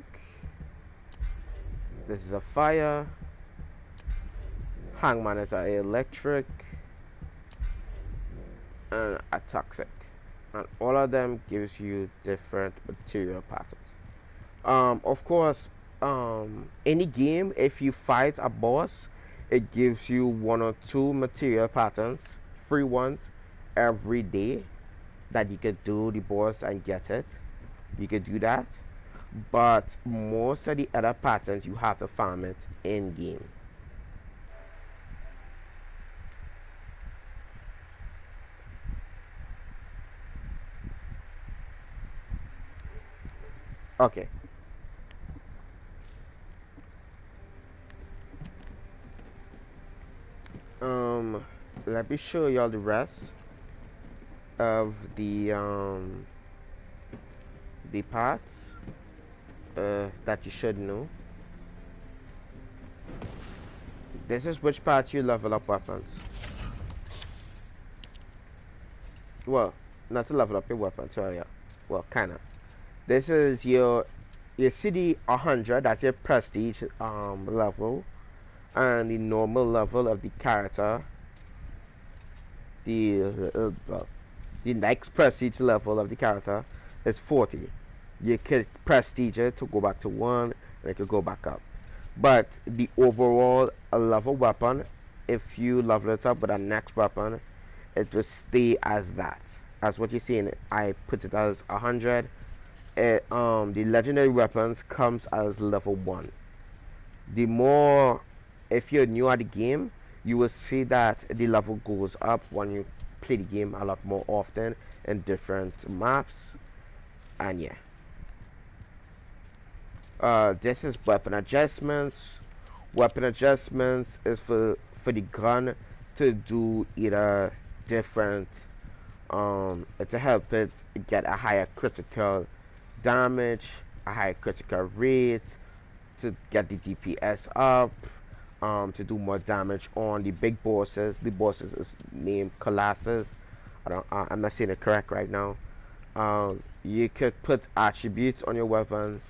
Speaker 1: This is a fire. Hangman is a electric and a toxic. And all of them gives you different material patterns. Of course, any game, if you fight a boss, it gives you 1 or 2 material patterns, free ones, every day that you could do the boss and get it. You could do that, but most of the other patterns you have to farm it in game. Okay. Let me show y'all the rest of the parts that you should know. This is which part you level up weapons. Well, not to level up your weapons, sorry. Well, kinda. This is your city 100. That's your prestige level, and the normal level of the character. The next prestige level of the character is 40. You can prestige it to go back to 1, and it could go back up. But the overall level weapon, if you level it up with a next weapon, it will stay as that. As what you see in it, I put it as 100. The legendary weapons comes as level 1. The more, if you're new at the game, you will see that the level goes up when you play the game a lot more often in different maps. And yeah, this is weapon adjustments. Weapon adjustments is for the gun to do either different to help it get a higher critical damage, a higher critical rate, to get the DPS up, to do more damage on the big bosses. The bosses is named Colossus. I'm not saying it correct right now. You could put attributes on your weapons.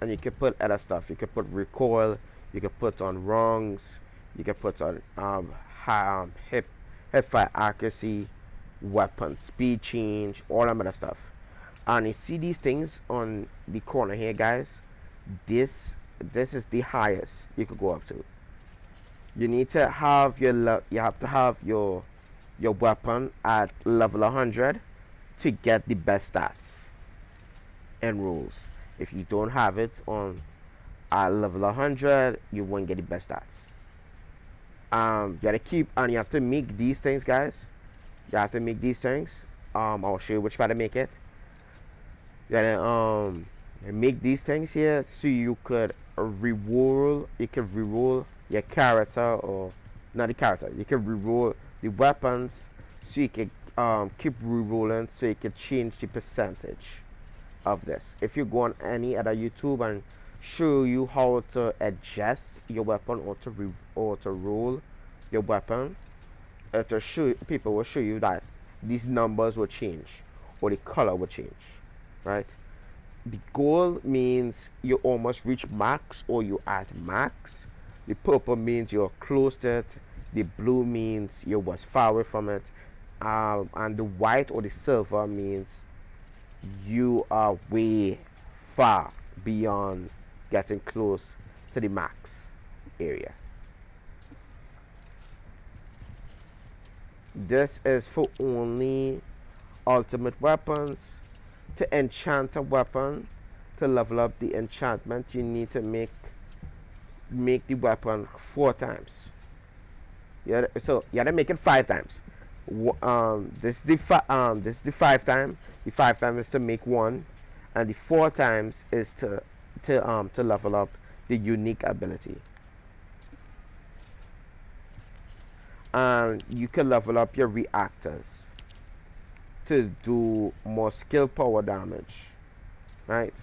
Speaker 1: and you can put other stuff. You can put recoil, you can put on wrongs, you can put on hip fire accuracy, weapon speed change, all that other stuff. And you see these things on the corner here, guys. This is the highest you could go up to. You need to have your weapon at level 100 to get the best stats and rules. If you don't have it on at level 100, you won't get the best stats. You gotta keep, and you have to make these things, guys. You have to make these things. I'll show you which way to make it. You gotta make these things here so you could reroll. You can reroll your character, or not the character. You can reroll the weapons, so you can keep rerolling, so you can change the percentage of this. If you go on any other YouTube and show you how to adjust your weapon, or to roll your weapon, people will show you that these numbers will change, or the color will change, right? The gold means you almost reach max, or you at max. The purple means you're close to it. The blue means you was far away from it. And the white or the silver means you are way far beyond getting close to the max area. This is for only ultimate weapons. To enchant a weapon, to level up the enchantment, you need to make the weapon 4 times. So you gotta make it 5 times. This is the 5 time. The 5 time is to make 1, and the 4 times is to level up the unique ability. And you can level up your reactors to do more skill power damage, right?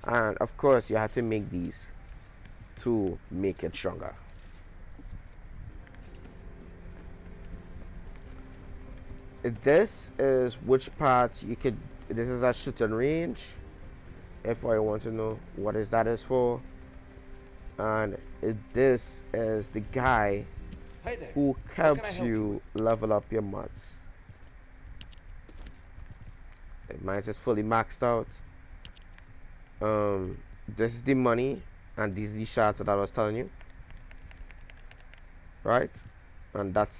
Speaker 1: And of course you have to make these to make it stronger. This is which part you could. This is a shooting range, if I want to know what that is for. And this is the guy who helps you level up your mods. Mine is fully maxed out. This is the money, and these are the shots that I was telling you, right? And that's,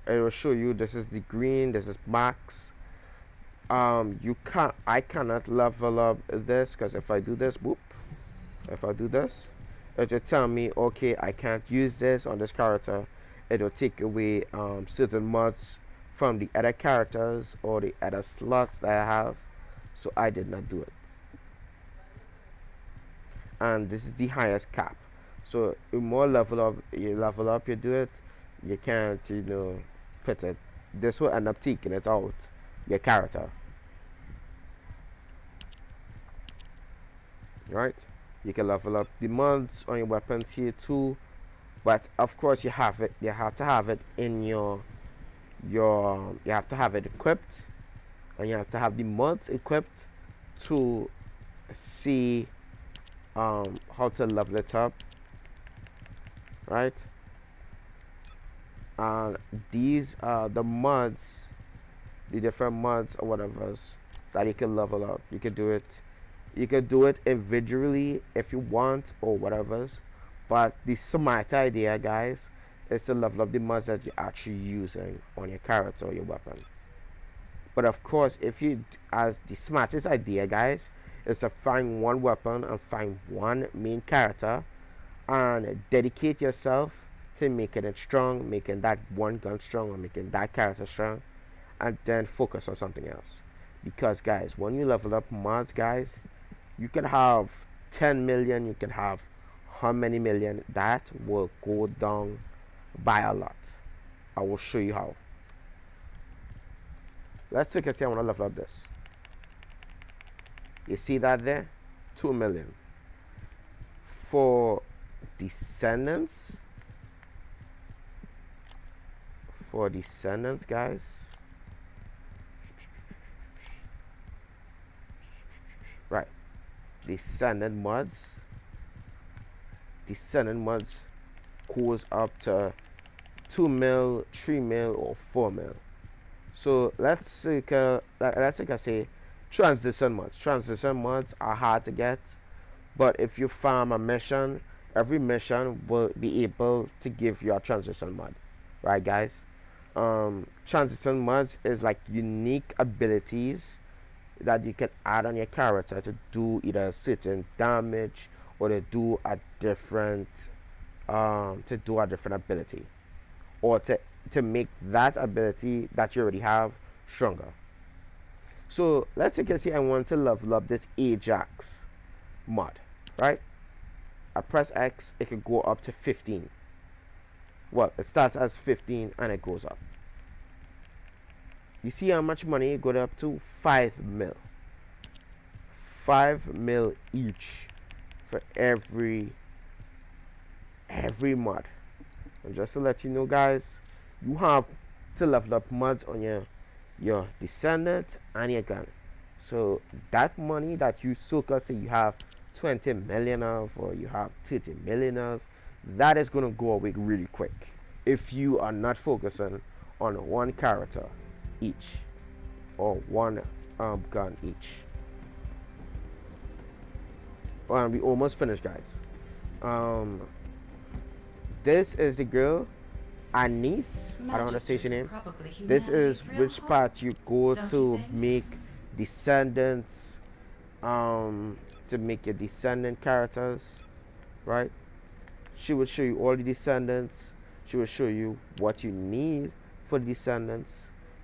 Speaker 1: it will show you, this is the green, this is max. I cannot level up this, because if I do this, boop, if I do this, it will tell me, okay, I can't use this on this character. It will take away certain mods from the other characters or the other slots that I have, so I did not do it. And this is the highest cap, so the more you level up you do it, you can't, put it. This will end up taking it out your character, right? You can level up the mods on your weapons here too, but of course you have to have it in you have to have it equipped, and you have to have the mods equipped to see how to level it up, right? And these are the mods, the different mods or whatever that you can level up. You can do it individually if you want, or whatever, but the smart idea, guys, is to level up the mods that you're actually using on your character or your weapon. But of course, as the smartest idea, guys, is to find one weapon and find one main character and dedicate yourself to making it strong, making that one gun strong, or making that character strong, and then focus on something else. Because guys, when you level up mods, guys, you can have 10 million, you can have how many million, that will go down by a lot. I will show you how. Let's take a see. I want to level up this. You see that there? 2 million. For Descendants, guys, right, Descendant mods, Descendant mods goes up to 2 mil, 3 mil, or 4 mil. So let's take a say transition mods. Transition mods are hard to get, but if you farm a mission, every mission will be able to give you a transition mod, right, guys? Transition mods is like unique abilities that you can add on your character to do either certain damage or to do a different ability, or to make that ability that you already have stronger. So let's take a see I want to level up this Ajax mod, right? I press X, it can go up to 15. Well, it starts as 15 and it goes up. You see how much money it got up to? 5 mil. 5 mil each for every mod. And just to let you know, guys, you have to level up mods on your Descendant and your gun. So that money that you say you have 20 million of, or you have 30 million of, that is going to go away really quick if you are not focusing on one character each, or one gun each. Well, we almost finished, guys. This is the girl Anise. I don't want to say her name. This is which part you go to make descendants, to make your descendant characters, right? She will show you all the descendants. She will show you what you need for the descendants.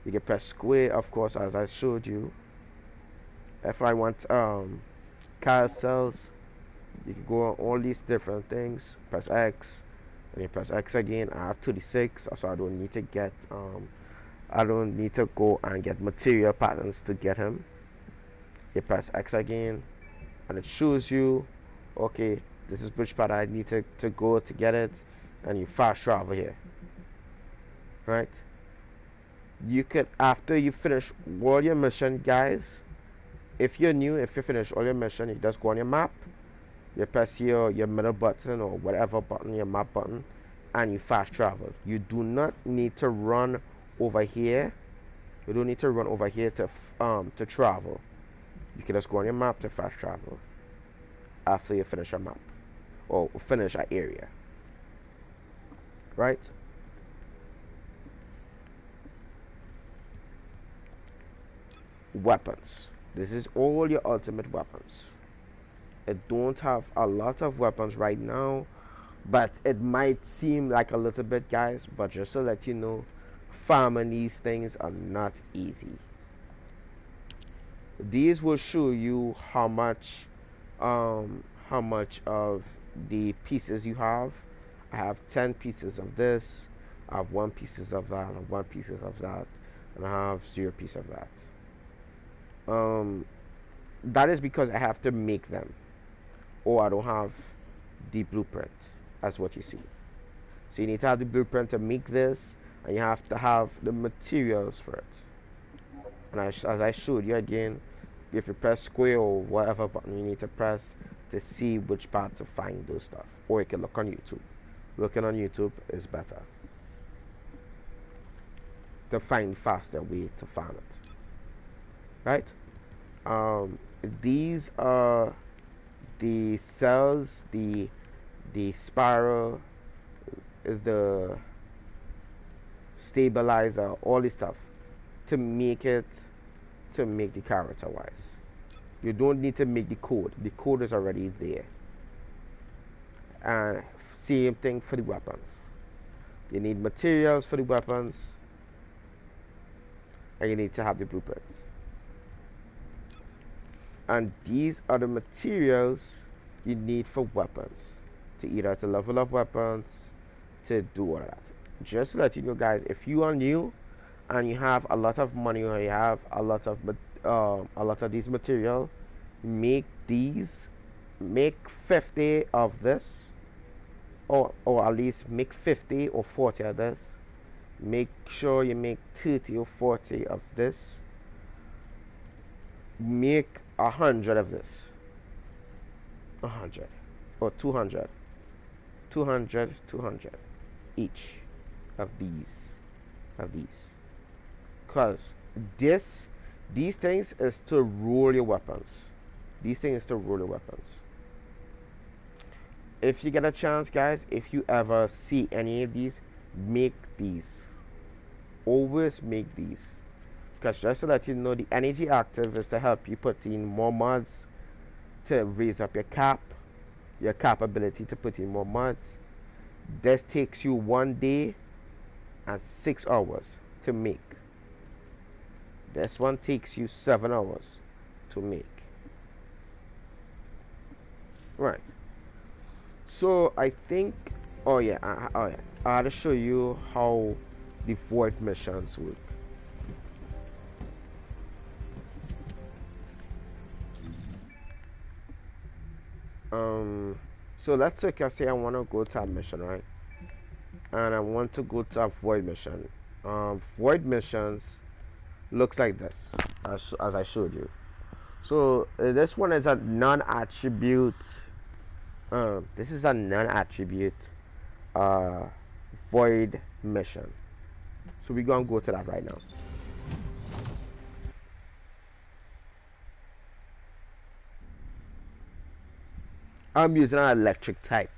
Speaker 1: You can press square, of course, as I showed you. If I want Kaiz cells, you can go on all these different things. Press X, and you press X again. I have 26, so I don't need to get I don't need to go and get material patterns to get him. You press X again, and it shows you, okay, this is which part I need to go to get it, and you fast travel here, right? You can, after you finish all your mission, guys, if you're new, if you finish all your mission, you just go on your map, you press your middle button or whatever button, your map button, and you fast travel. You do not need to run over here. You don't need to run over here to travel. You can just go on your map to fast travel after you finish your map or finish an area, right? Weapons. This is all your ultimate weapons. It don't have a lot of weapons right now, but it might seem like a little bit, guys, but just to let you know, farming these things are not easy. These will show you how much of the pieces you have. I have 10 pieces of this, I have 1 pieces of that, I have 1 pieces of that, and I have 0 piece of that. That is because I have to make them, or I don't have the blueprint, as what you see. So you need to have the blueprint to make this, and you have to have the materials for it. And as I showed you again, if you press square or whatever button you need to press to see which part to find those stuff, or you can look on YouTube. Looking on YouTube is better to find faster way to find it, right? These are the cells, the spiral, the stabilizer, all this stuff to make the character wise. You don't need to make the code. The code is already there. And same thing for the weapons. You need materials for the weapons, and you need to have the blueprints. And these are the materials you need for weapons, to either to level up weapons, to do all that. Just to let you know, guys, if you are new and you have a lot of money, or you have a lot of these material, make 50 of this, or at least make 50 or 40 of this. Make sure you make 30 or 40 of this. Make 100 of this, 100 or 200, 200, 200 each of these. Because these things is to roll your weapons. These things is to roll your weapons. If you get a chance, guys, if you ever see any of these, make these. Always make these. Because just to let you know, the energy active is to help you put in more mods, to raise up your capability to put in more mods. This takes you 1 day and 6 hours to make. This one takes you 7 hours to make. Right. So I think, oh yeah, I had to show you how the void missions work. So let's say I want to go to a mission, right? And I want to go to a void mission. Void missions looks like this, as I showed you. So this one is a non-attribute. This is a non-attribute void mission. So we're gonna go to that right now. I'm using an electric type.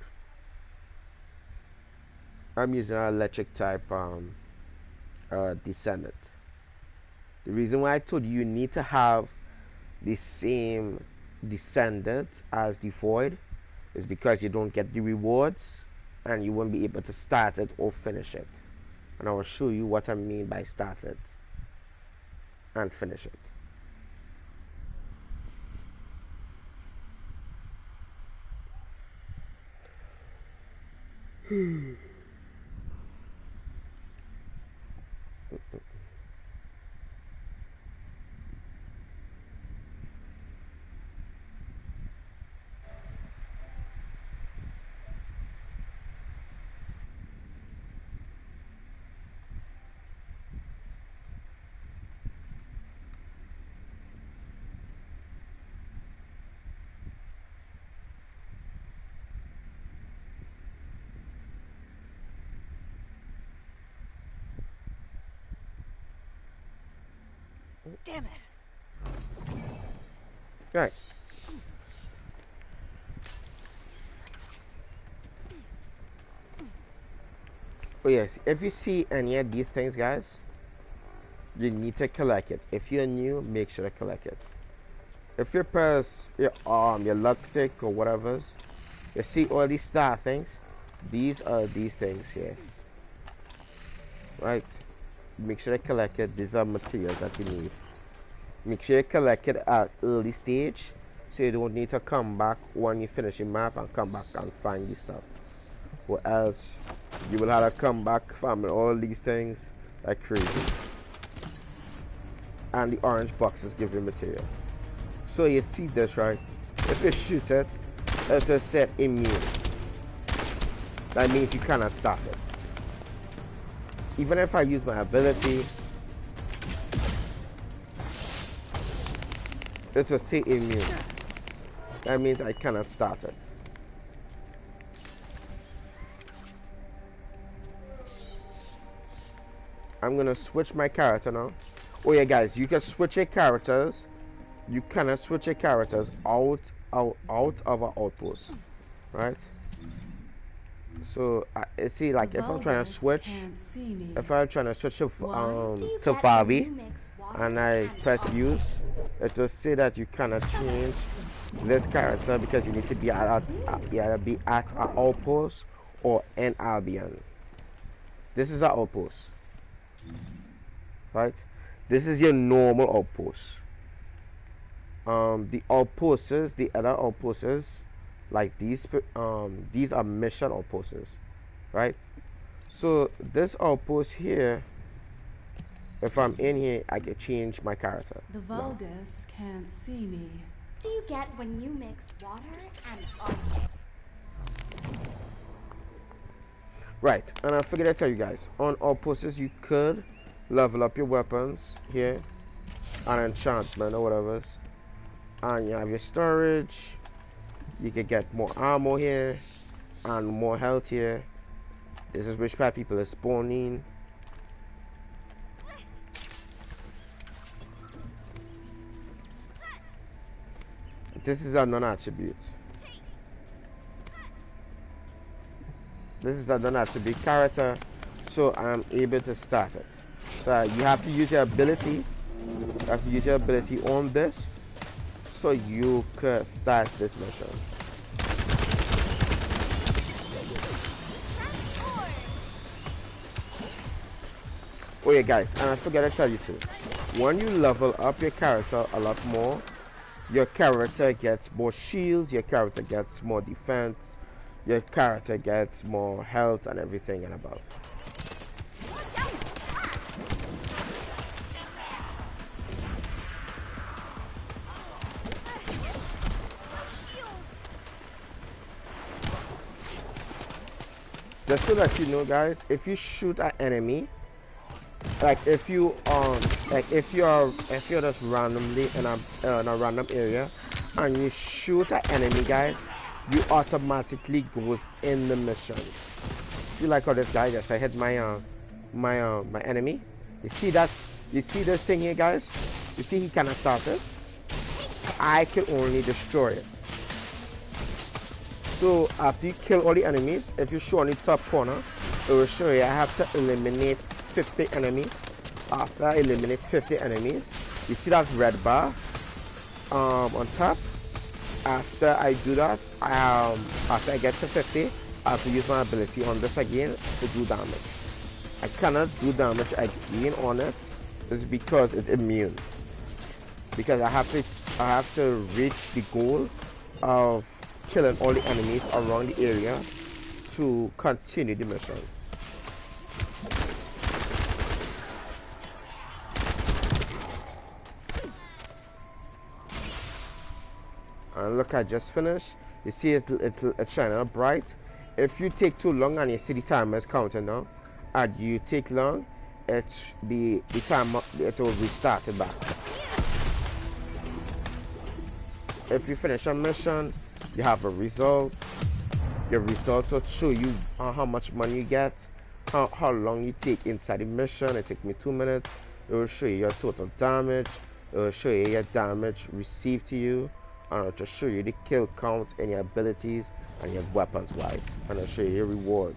Speaker 1: Descendant. The reason why I told you need to have the same descendant as the void is because you don't get the rewards and you won't be able to start it or finish it. And I will show you what I mean by start it and finish it.
Speaker 3: Damn it.
Speaker 1: Right. Oh yes, if you see any of these things, guys, you need to collect it. If you're new, make sure to collect it. If you press your luck stick or whatever, you see all these star things. These are these things here. Right. Make sure to collect it. These are materials that you need. Make sure you collect it at early stage, so you don't need to come back when you finish your map and come back and find this stuff. Or else you will have to come back farming all these things like crazy. And the orange boxes give you material. So you see this, right? If you shoot it, it will set immune. That means you cannot stop it. Even if I use my ability, it will say immune. That means I cannot start it. I'm gonna switch my character now. Oh yeah, guys, you can switch your characters. You cannot switch your characters out of an outpost, right? So see, like if I'm trying to switch, to Favi, and I press use, it will say that you cannot change this character because you need to be at an outpost or an Albion. This is an outpost, right? This is your normal outpost. The other outposts, like these are mission outposts, right? So this outpost here, if I'm in here, I can change my character.
Speaker 4: The Vulgus can't see me.
Speaker 3: What do you get when you mix water and oil?
Speaker 1: Right, and I forget to tell you guys, on outposts you could level up your weapons here, an enchantment or whatever, and you have your storage. You can get more ammo here, and more health here. This is which part people are spawning. This is a non-attribute. This is a non-attribute character, so I'm able to start it. So you have to use your ability. You have to use your ability on this, so you could start this mission. Oh yeah, guys, and I forgot to tell you too. When you level up your character a lot more, your character gets more shields, your character gets more defense, your character gets more health and everything and above. Just to let you know, guys, if you shoot an enemy, like if you're just randomly in a random area and you shoot an enemy, guys, you automatically goes in the mission. See, like how this guy just I hit my my enemy. You see that? You see this thing here, guys? You see he cannot start it. I can only destroy it. So after you kill all the enemies, if you show on the top corner, it will show you I have to eliminate 50 enemies. After I eliminate 50 enemies, you see that red bar on top. After I do that, after I get to 50, I have to use my ability on this again to do damage. I cannot do damage again on it. This is because it's immune. Because I have to reach the goal of killing all the enemies around the area to continue the mission. And look, I just finished. You see it's shining up bright. If you take too long and you see the timer is counting now, and you take long, the timer it will restart it back. If you finish a mission, you have a result. Your results will show you how much money you get, how long you take inside the mission. It took me 2 minutes. It will show you your total damage. It will show you your damage received to you, and it will show you the kill count and your abilities and your weapons wise, and it'll show you your rewards.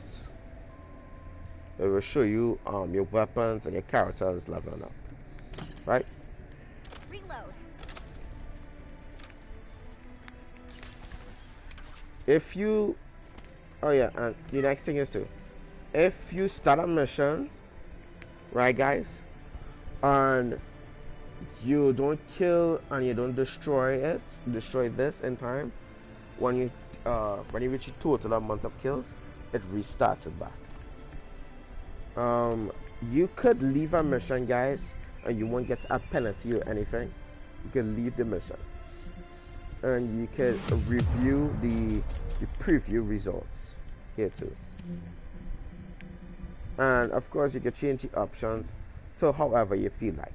Speaker 1: It will show you your weapons and your characters leveling up, right?
Speaker 3: Reload.
Speaker 1: If you, oh yeah, and the next thing is too, if you start a mission, right guys, and you don't kill and you don't destroy this in time, when you reach a total amount of kills, it restarts it back. You could leave a mission, guys, and you won't get a penalty or anything. You can leave the mission and you can review the preview results here too. And of course you can change the options to however you feel like,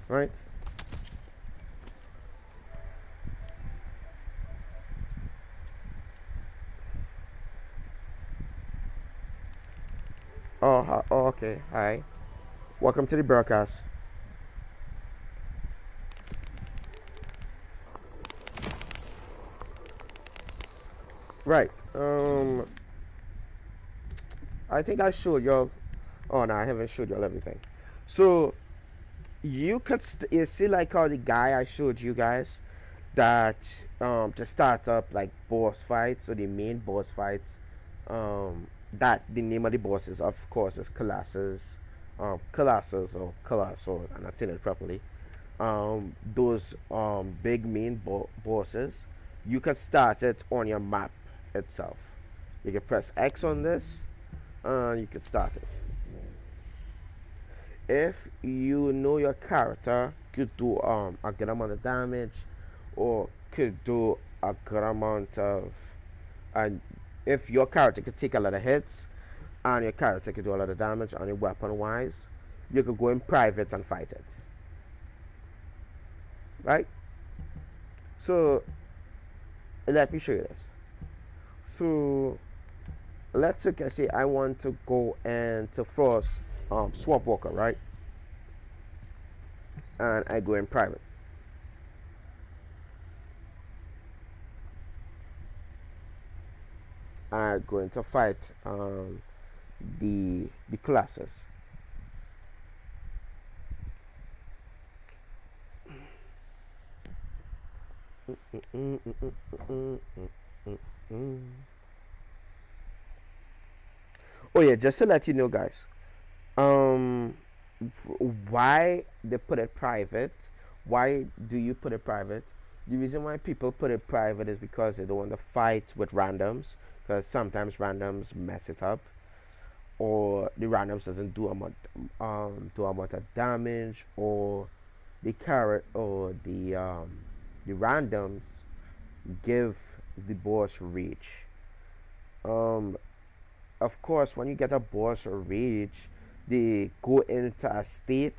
Speaker 1: right? Oh, okay. Hi, welcome to the broadcast. Right. I think I showed y'all. Oh no, I haven't showed y'all everything. So you could you see like how the guy I showed you guys that to start up like boss fights, so the main boss fights, that the name of the bosses of course is Colossus, Colossus or Colossal, I'm not saying it properly. Those big main bosses, you can start it on your map itself. You can press X on this and you can start it. If you know your character could do a good amount of damage or could do a good amount of, and if your character could take a lot of hits and your character could do a lot of damage on your weapon wise, you could go in private and fight it, right? So let me show you this. So let's say I want to go and to force swamp walker, right? And I go in private. I go into fight the classes. Oh yeah, just to let you know, guys. Um, why they put it private? Why do you put it private? The reason why people put it private is because they don't want to fight with randoms. Because sometimes randoms mess it up, or the randoms doesn't do a lot of damage, or the carrot or the randoms give the boss reach. Um, of course, when you get a boss reach, they go into a state.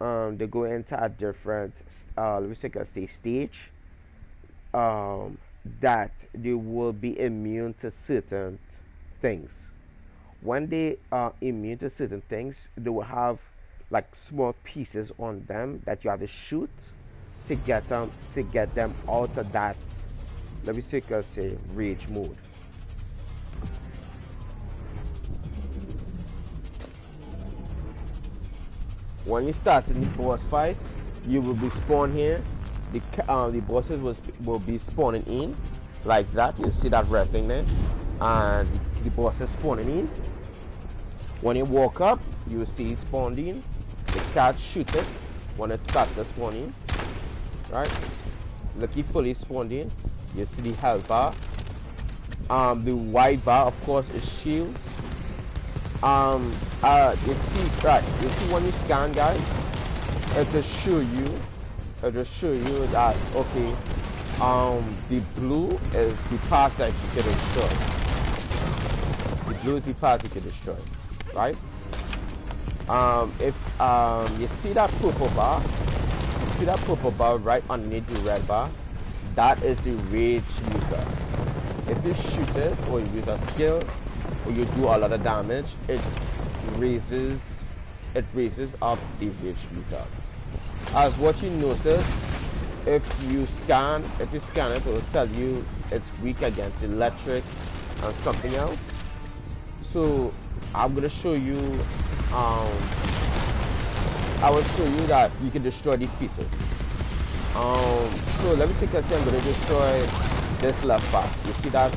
Speaker 1: They go into a different, let me say, a stage. Um, that they will be immune to certain things. When they are immune to certain things, they will have like small pieces on them that you have to shoot to get them out of that. Let me say rage mode. When you start in the boss fight, you will be spawned here. The bosses will be spawning in like that. You see that red thing there, and the boss is spawning in. When you walk up, you will see it spawned in. The cat shoot it when it starts to spawn in. Right? Look, it fully spawned in. You see the health bar. The white bar, of course, is shields. You see, right? You see when you scan, guys, it will show you. It will show you that okay. The blue is the part that you can destroy. The blue is the part you can destroy, right? If you see that purple bar, right underneath the red bar, that is the rage user. If you shoot it or you use a skill or you do a lot of damage, it raises up the rage meter. As what you notice, if you scan it, it will tell you it's weak against electric and something else. So I'm gonna show you. I will show you that you can destroy these pieces. So let me take a second. I'm gonna destroy this left part. You see that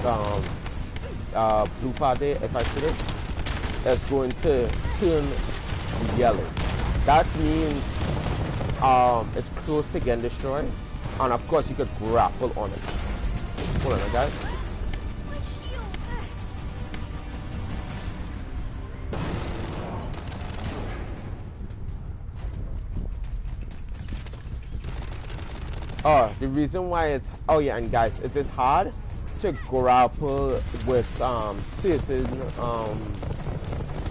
Speaker 1: blue part there? If I shoot it, it's going to turn yellow. That means it's close to getting destroyed, and of course you could grapple on it. Hold on, guys. Oh, the reason why it's and guys, it is hard to grapple with certain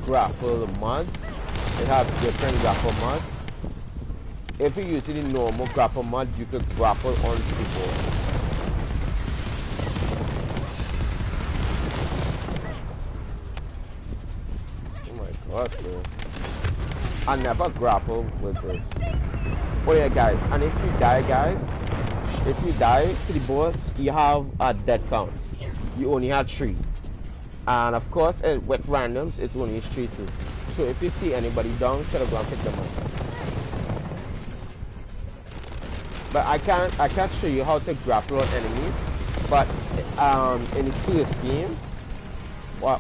Speaker 1: grapple mods. It has different grapple mods. If you're using the normal grapple mod, you could grapple on the board. Oh my god, bro. I never grapple with this. Oh yeah, guys, and if you die, guys, if you die to the boss, you have a death count. You only have 3. And of course, with randoms, it's only 3 too. So if you see anybody down, try to go and pick them up. But I can't show you how to grapple on enemies. But in the first game,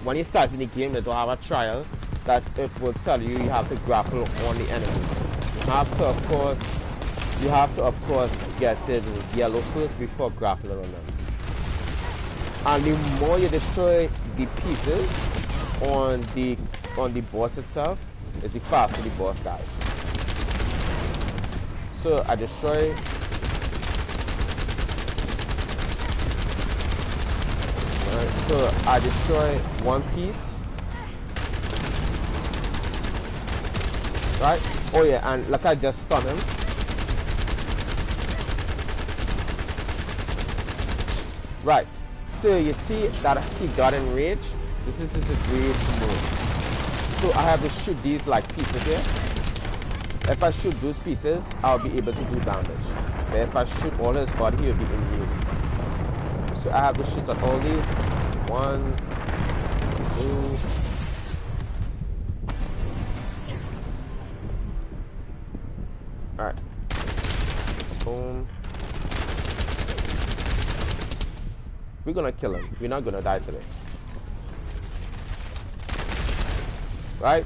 Speaker 1: when you start in the game, they don't have a trial that it will tell you you have to grapple on the enemy. You have to of course get it yellow first before grappling on them. And the more you destroy the pieces on the boss itself, is the faster the boss dies. So I destroy. So I destroy one piece. Right? Oh yeah, and like I just stunned him. Right. So you see that he got enraged. This is his rage mode. So I have to shoot these like pieces here. If I shoot those pieces, I'll be able to do damage. But if I shoot all his body, he'll be immune. So I have to shoot at all these. 1, 2. Alright. Boom. We're gonna kill him. We're not gonna die today. Right?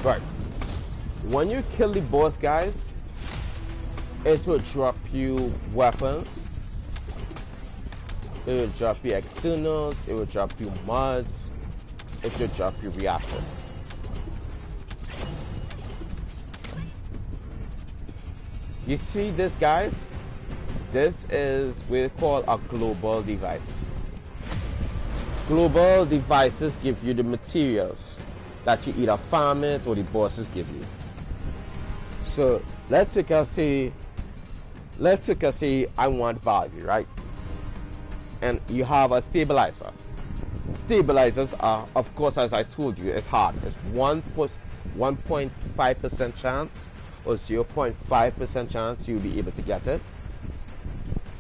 Speaker 1: Right. When you kill the boss, guys, it will drop you weapons. It will drop you externals. It will drop you mods. It will drop you reactors. You see this, guys? This is what we call a global device. Global devices give you the materials that you either farm it or the bosses give you. So let's take a say I want value, right? And you have a stabilizer. Stabilizers are, of course, as I told you, it's hard. It's 1.5% chance or 0.5% chance you'll be able to get it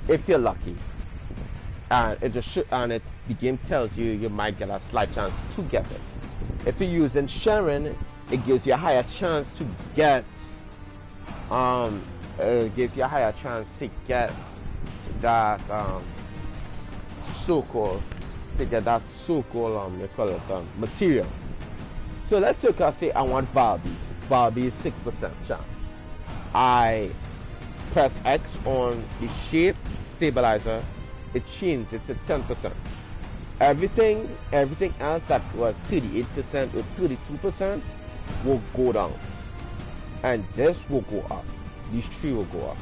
Speaker 1: if you're lucky. And the game tells you you might get a slight chance to get it. If you're using Sharon, it gives you a higher chance to get that so-called material. So let's say I want Barbie. Barbie is 6% chance. I press X on the shape stabilizer, it changes it to 10%. Everything else that was 38% or 32% will go down, and this will go up. These 3 will go up,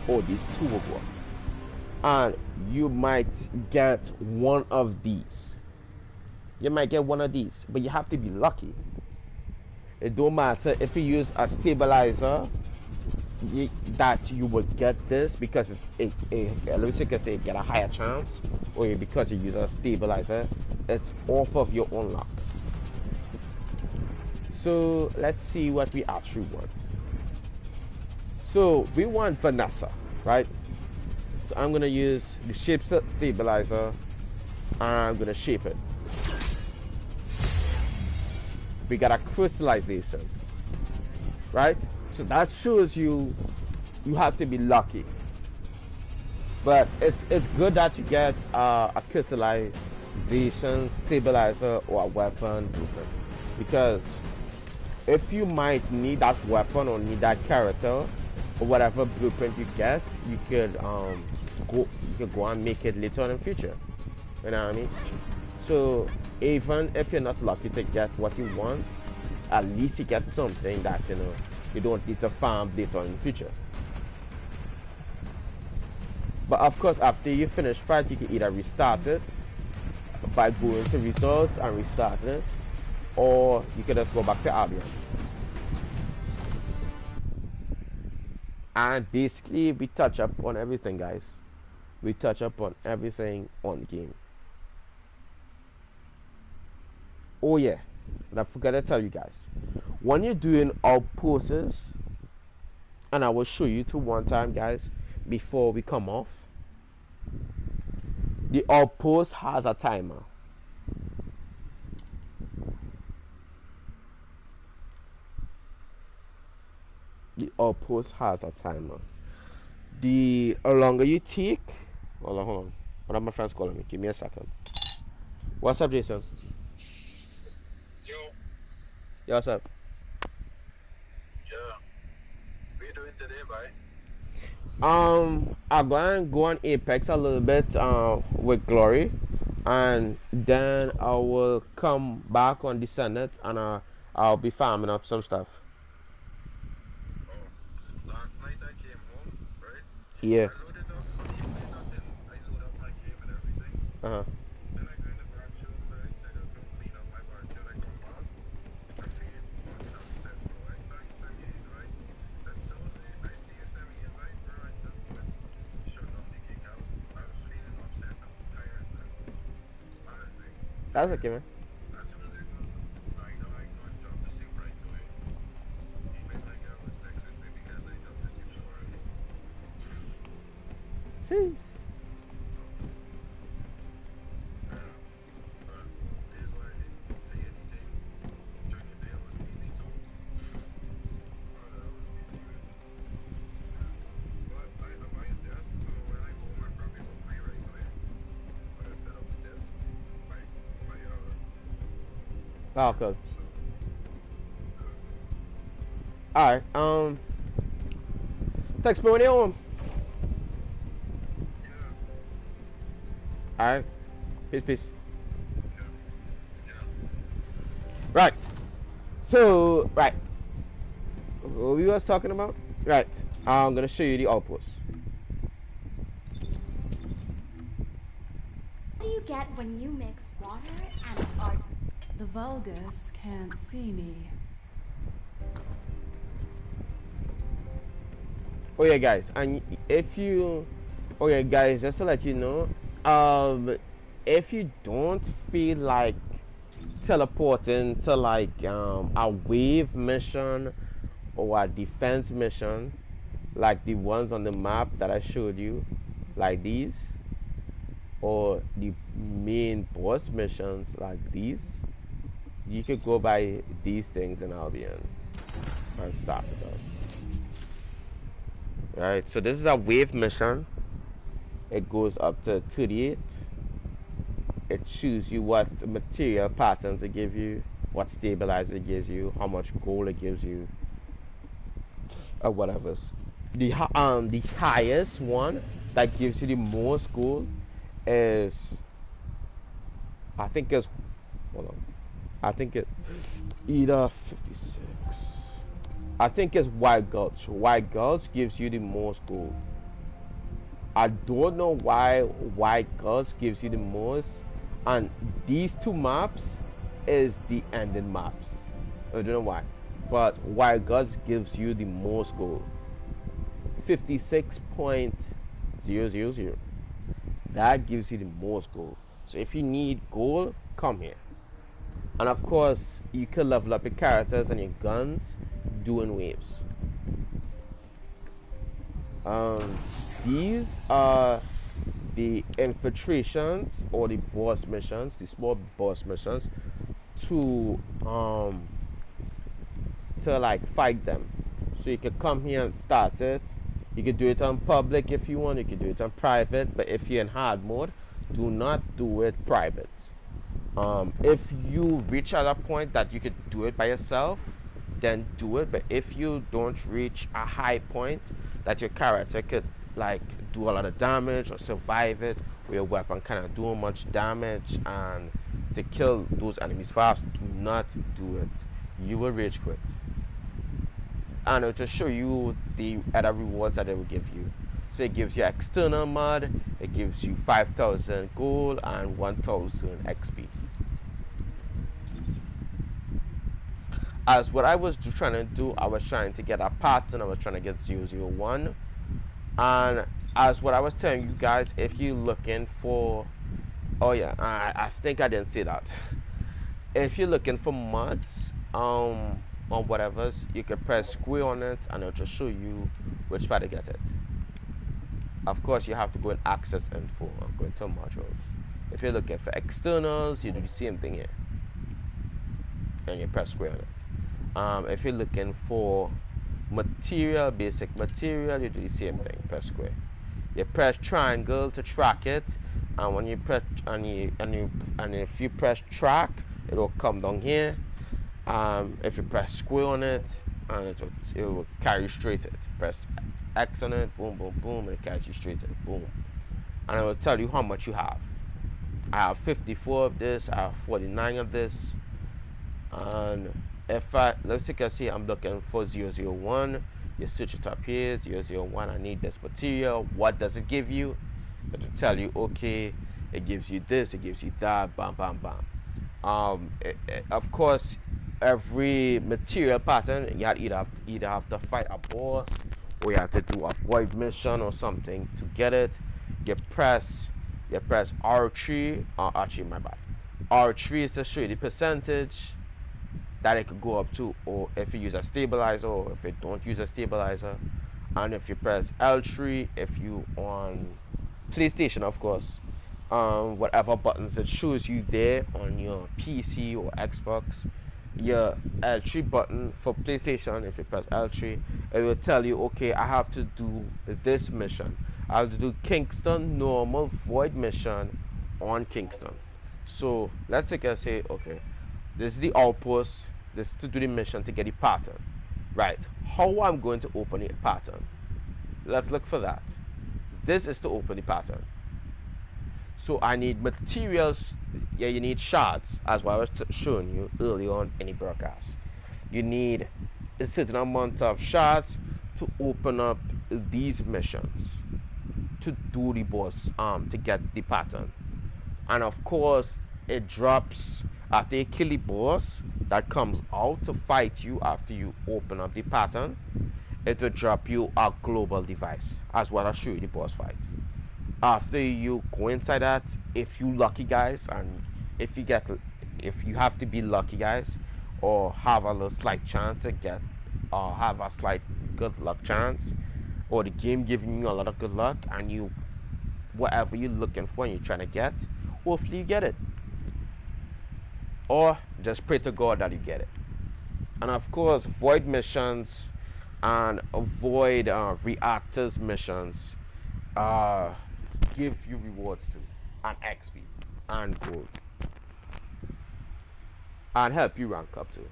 Speaker 1: or these 2 will go up, and you might get one of these. You might get one of these, but you have to be lucky. It don't matter if you use a stabilizer that you will get this, because it let me say get a higher chance, or because you use a stabilizer. It's off of your own luck. So let's see what we actually want. So we want Vanessa, right? So I'm gonna use the shape stabilizer and I'm gonna shape it. We got a crystallization, right? So that shows you have to be lucky. But it's good that you get a crystallization stabilizer or a weapon blueprint, because if you might need that weapon or need that character or whatever blueprint you get, you could go and make it later on in the future. You know what I mean? So even if you're not lucky to get what you want, at least you get something that you don't need to farm later on in the future. But of course, after you finish fight, you can either restart it by going to results and restarting it, or you can just go back to Albion. And basically, we touch up on everything, guys. We touch up on everything on the game. Oh yeah, and I forgot to tell you guys, when you're doing outposts, and I will show you to one time, guys, before we come off. The outpost has a timer. The outpost has a timer. The longer you take, hold on. One of my friends calling me. Give me a second. What's up, Jason?
Speaker 2: Yo.
Speaker 1: Yo, what's up?
Speaker 2: Yeah. What are you doing today, bye?
Speaker 1: I'm going to go on Apex a little bit with Glory, and then I will come back on Descendants, and I'll be farming up some stuff.
Speaker 2: Oh, last night I came home, right?
Speaker 1: Yeah.
Speaker 2: I loaded up, funny you say nothing. I load up my game and everything.
Speaker 1: Uh-huh.
Speaker 2: Then I kind of branch out, right? I just go
Speaker 1: That's okay, man.
Speaker 2: As soon as it goes, I know I dropped the ship right away. Even like I was vexed with me because I dropped the ship so early.
Speaker 1: Jeez.
Speaker 2: Yeah. But this is why I didn't say anything. During the day I was busy too. Brother, I was busy with. But I might desk, so when I go home I probably will play right away. When I set up the desk, like my
Speaker 1: Oh, good.
Speaker 2: so
Speaker 1: Alright, thanks for being on.
Speaker 2: yeah,
Speaker 1: Alright. Peace, peace.
Speaker 2: yeah, yeah.
Speaker 1: Right. So, right. What we was talking about? Right. I'm gonna show you the outpost.
Speaker 3: What do you get when you mix water and art?
Speaker 4: The Vulgus can't see me.
Speaker 1: Oh yeah, guys. And if you, oh yeah, guys, just to let you know, if you don't feel like teleporting to like a wave mission or a defense mission, like the ones on the map that I showed you, like these, or the main boss missions like these, you could go by these things in Albion and start it up. Right, so this is a wave mission. It goes up to 38. It chooses you what material patterns it gives you, what stabilizer it gives you, how much gold it gives you, or whatever. The highest one that gives you the most gold is, I think it's, hold on, I think it either 56. I think it's White Gulch. White Gulch gives you the most gold. I don't know why White Gulch gives you the most, and these two maps is the ending maps. I don't know why, but White Gulch gives you the most gold. 56.000. That gives you the most gold. So if you need gold, come here. And of course, you can level up your characters and your guns doing waves. These are the infiltrations or the boss missions, the small boss missions to like fight them. So you can come here and start it. You can do it on public if you want. You can do it on private. But if you're in hard mode, do not do it private. If you reach at a point that you could do it by yourself, then do it. But if you don't reach a high point that your character could like do a lot of damage or survive it, where your weapon kind of doing much damage and to kill those enemies fast, do not do it. You will rage quit. And it'll just show you the other rewards that it will give you. So it gives you external mod, it gives you 5,000 gold and 1,000 XP. As what I was trying to do, I was trying to get a pattern, I was trying to get 001. And as what I was telling you guys, if you're looking for, oh yeah, I think I didn't say that. If you're looking for mods, on whatever, you can press square on it and it'll just show you which part to get it. Of course, you have to go in access info and go into modules. If you're looking for externals, you do the same thing here, and you press square on it. If you're looking for material, basic material, you do the same thing, press square. You press triangle to track it, and when you press and if you press track, it will come down here. If you press square on it, and it will carry you straight to it. Press X on it, boom, boom, boom, and it carries you straight to it, boom. And it will tell you how much you have. I have 54 of this, I have 49 of this, and if let's take a see, I'm looking for 001. You search it up here, 001. I need this material. What does it give you? It will tell you, okay, it gives you this, it gives you that, bam, bam, bam. Of course, every material pattern you either have to fight a boss or you have to do a void mission or something to get it. You press R3, actually my bad, R3 is to show you the percentage that it could go up to, or if you use a stabilizer, or if you don't use a stabilizer. And if you press L3, if you on PlayStation, of course, whatever buttons it shows you there on your PC or Xbox, your L3 button for PlayStation, if you press L3, it will tell you, okay, I have to do this mission. I have to do Kingston normal void mission on Kingston. So let's take a say, okay, this is the outpost, this is to do the mission to get the pattern. Right, how I'm going to open the pattern? Let's look for that. This is to open the pattern. So I need materials. Yeah, you need shards, as what I was showing you earlier on in the broadcast. You need a certain amount of shards to open up these missions, to do the boss, to get the pattern. And of course, it drops after you kill the boss that comes out to fight you after you open up the pattern. It will drop you a global device, as what I'll show you the boss fight. After you go inside that, if you lucky guys, and if you have to be lucky guys, or have a little slight chance to get, or have a slight good luck chance, or the game giving you a lot of good luck, and you, whatever you're looking for and you're trying to get, hopefully you get it. Or just pray to God that you get it. And of course, void missions and void reactors missions give you rewards too, and XP and gold, and help you rank up too.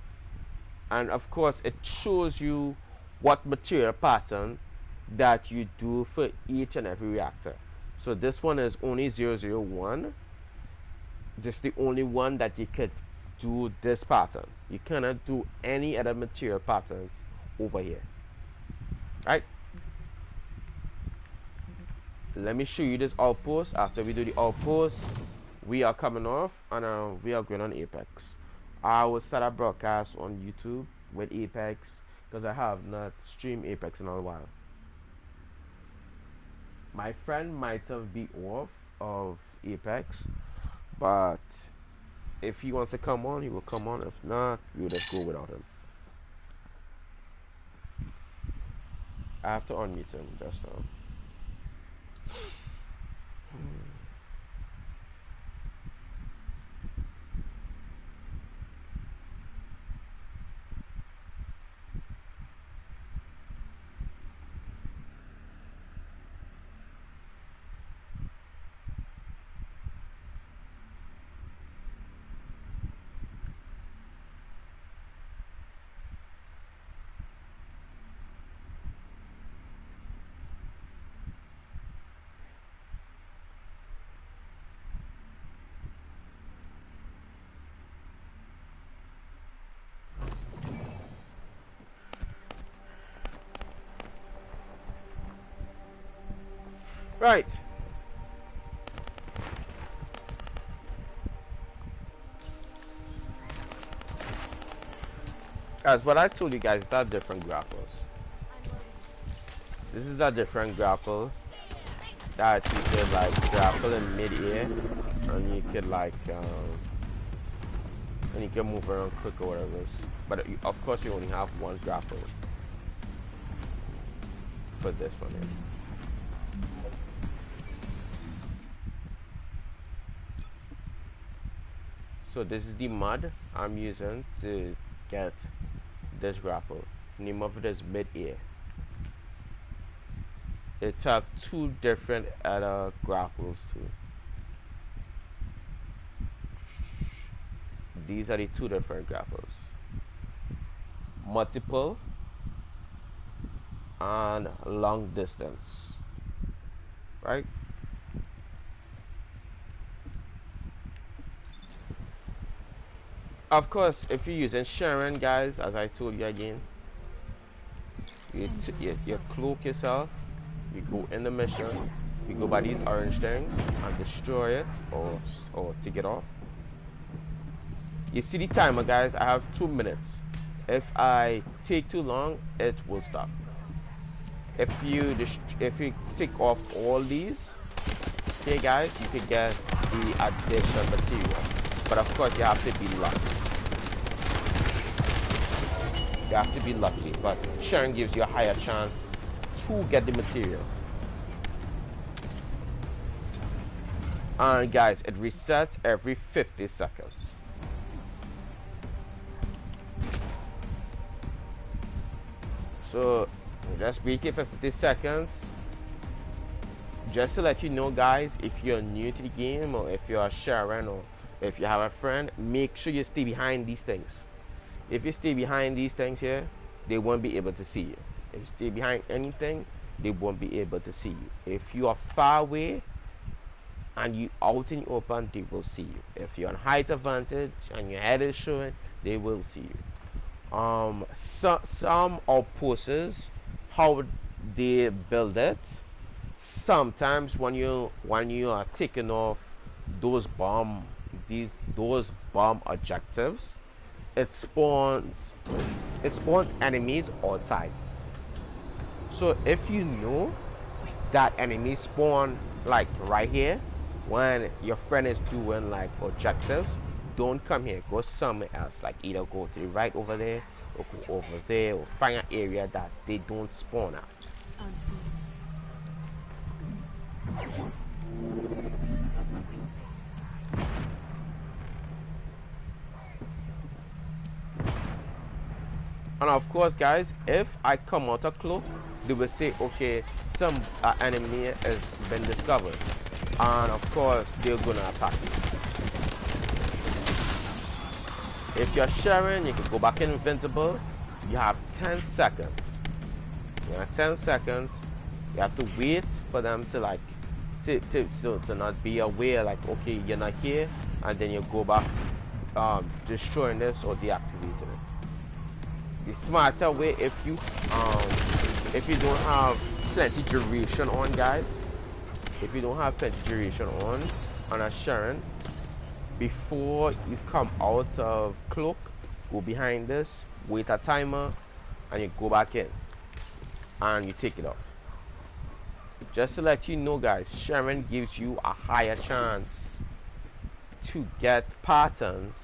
Speaker 1: And of course, it shows you what material pattern that you do for each and every reactor. So this one is only 001. This is the only one that you could do this pattern. You cannot do any other material patterns over here. Right? Let me show you this outpost. After we do the outpost, we are coming off, and we are going on Apex. I will start a broadcast on YouTube with Apex, because I have not streamed Apex in a while. My friend might have been off of Apex, but if he wants to come on, he will come on. If not, we'll just go without him. I have to unmute him just now. Right. As what I told you guys, there are different grapples. This is a different grapple that you could like grapple in mid-air, and you could like and you can move around quick or whatever. But of course you only have one grapple for this one here. So this is the mud I'm using to get this grapple. Name of it is mid-air. It took two different other grapples too. These are the two different grapples. Multiple and long distance. Right? Of course, if you're using Sharon, guys, as I told you again, you cloak yourself, you go in the mission, you go by these orange things and destroy it or take it off. You see the timer, guys. I have 2 minutes. If I take too long, it will stop. If you take off all these, okay, guys, you can get the additional material. But of course, you have to be lucky. You have to be lucky. But sharing gives you a higher chance to get the material. And guys, it resets every 50 seconds. So just wait it for 50 seconds. Just to let you know, guys, if you're new to the game, or if you're sharing, or if you have a friend, make sure you stay behind these things. If you stay behind these things here, they won't be able to see you. If you stay behind anything, they won't be able to see you. If you are far away and you out in the open, they will see you. If you're on height advantage and your head is showing, they will see you. Some outposts, how they build it, sometimes when you are taking off those bomb objectives, it spawns enemies outside. So if you know that enemy spawn like right here when your friend is doing like objectives, don't come here, go somewhere else. Like either go to the right over there, or go over there, or find an area that they don't spawn at. And of course, guys, if I come out a cloak, they will say, okay, some enemy has been discovered, and of course they're gonna attack you. If you're sharing, you can go back invincible. You have 10 seconds. You have 10 seconds. You have to wait for them to like to not be aware, like, okay, you're not here, and then you go back destroying this or deactivating it. The smarter way, if you don't have plenty duration on, guys, if you don't have plenty duration on a Sharon, before you come out of cloak, go behind this, wait a timer, and you go back in and you take it off. Just to let you know, guys, Sharon gives you a higher chance to get patterns,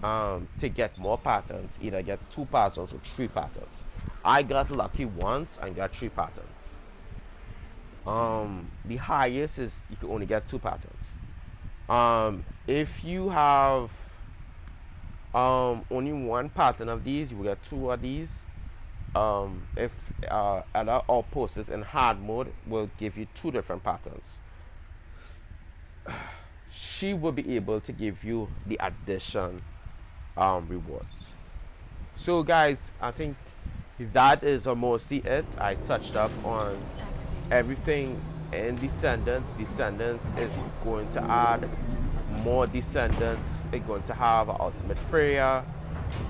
Speaker 1: to get more patterns, either get 2 patterns or 3 patterns. I got lucky once and got 3 patterns. The highest is you can only get 2 patterns. If you have only 1 pattern of these, you will get 2 of these. If other outposts in hard mode will give you 2 different patterns. She will be able to give you the addition rewards. So guys, I think that is mostly it. I touched up on everything in Descendants. Descendants is going to add more Descendants. They're going to have Ultimate Freya.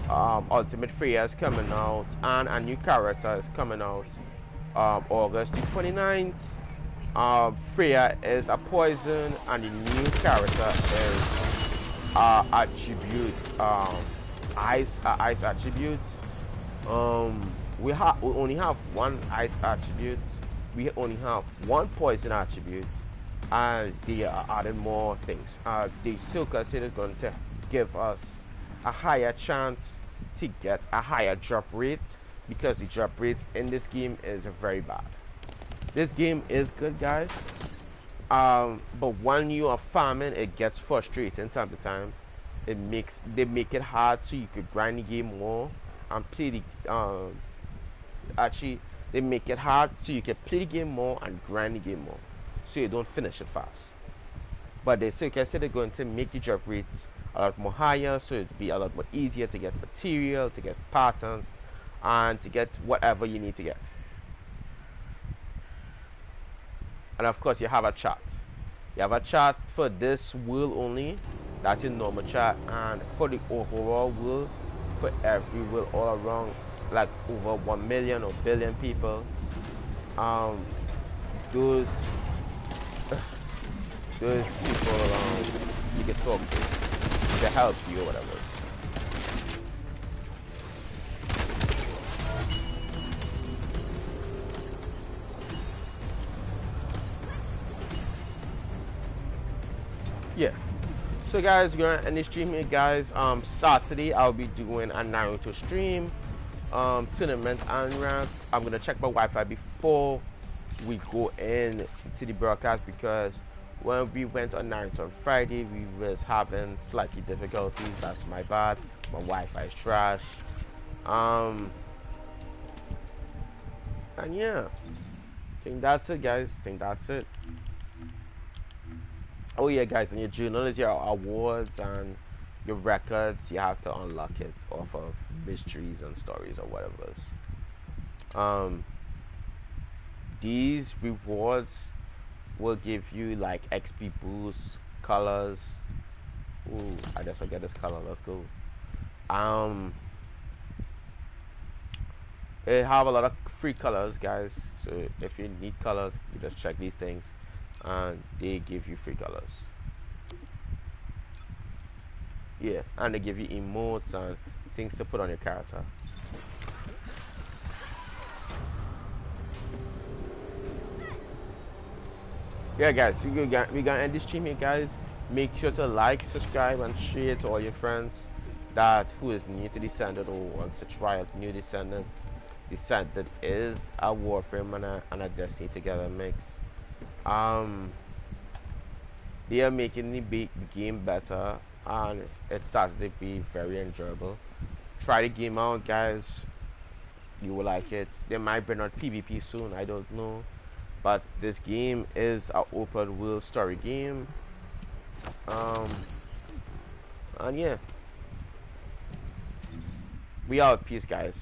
Speaker 1: Ultimate Freya is coming out, and a new character is coming out August the 29th. Freya is a poison, and the new character is attribute, ice attribute. We only have 1 ice attribute. We only have 1 poison attribute, and they are adding more things. The Silka City is going to give us a higher chance to get a higher drop rate, because the drop rates in this game is very bad. This game is good, guys, but when you are farming, it gets frustrating time to time. They make it hard so you could grind the game more and play the actually they make it hard so you can play the game more and grind the game more, so you don't finish it fast. But they say they're going to make the drop rates a lot more higher, so it'll be a lot more easier to get material, to get patterns, and to get whatever you need to get. And of course, you have a chat. You have a chat for this world only. That's your normal chat, and for the overall world, for every world all around, like over 1 million or billion people, those people you can talk to help you or whatever. Yeah. So guys, gonna end the stream here, guys. Saturday I'll be doing a Naruto stream, tournament and rank. I'm gonna check my Wi-Fi before we go in to the broadcast, because when we went on Naruto on Friday, we was having slightly difficulties. That's my bad. My Wi-Fi is trash. And yeah, I think that's it, guys. I think that's it. Oh yeah, guys, in your journal is your awards and your records. You have to unlock it off of mysteries and stories or whatever. These rewards will give you like XP boosts, colors. Ooh, I just forget this color. Let's go. They have a lot of free colors, guys. So if you need colors, you just check these things, and they give you free colors. Yeah, and they give you emotes and things to put on your character. Yeah, guys, we gonna end this stream here, guys. Make sure to like, subscribe, and share to all your friends that who is new to Descendant or wants to try out new Descendant. Descendant is a Warframe and a Destiny together mix. They are making the game better, and it started to be very enjoyable. Try the game out, guys. You will like it. They might bring out PvP soon, I don't know. But this game is an open world story game. And yeah. We out. Peace, guys.